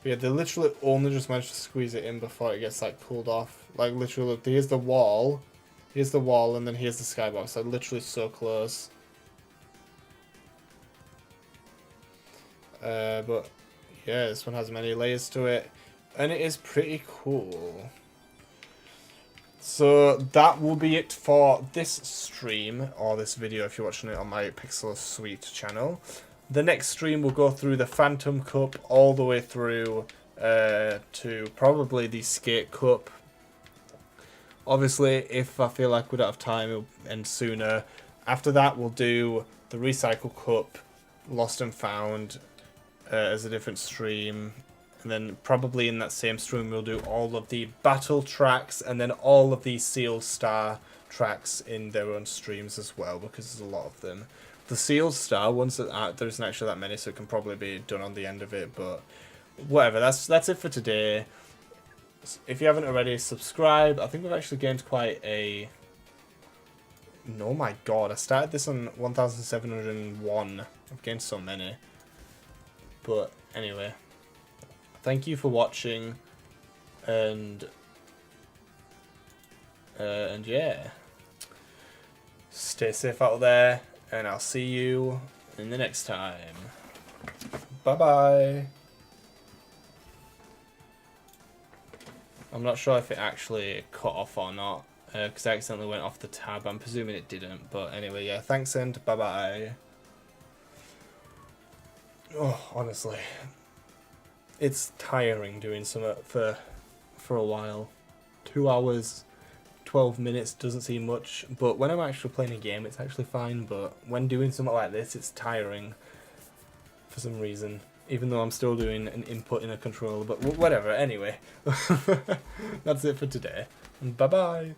A: But yeah, they literally only just managed to squeeze it in before it gets, like, pulled off. Like, literally, look, here's the wall. Here's the wall, and then here's the skybox. Like, literally so close. But, yeah, this one has many layers to it. And it is pretty cool. So, that will be it for this stream, or this video if you're watching it on my Pikzelow Suite channel. The next stream will go through the Phantom Cup all the way through to probably the Skate Cup. Obviously, if I feel like we don't have time, it'll end sooner. After that, we'll do the Recycle Cup, Lost and Found as a different stream. And then probably in that same stream, we'll do all of the battle tracks and then all of the Sealed Star tracks in their own streams as well, because there's a lot of them. The Sealed Star ones, that there isn't actually that many, so it can probably be done on the end of it, but whatever, that's it for today. If you haven't already, subscribe. I think we've actually gained quite a... Oh my god, I started this on 1701. I've gained so many. But anyway, thank you for watching, and yeah, stay safe out there, and I'll see you in the next time. Bye-bye. I'm not sure if it actually cut off or not, because I accidentally went off the tab. I'm presuming it didn't, but anyway, yeah, thanks and bye-bye. Oh, honestly, it's tiring doing something for a while. 2 hours, 12 minutes doesn't seem much, but when I'm actually playing a game, it's actually fine, but when doing something like this, it's tiring for some reason, even though I'm still doing an input in a controller, but whatever, anyway. That's it for today, and bye-bye.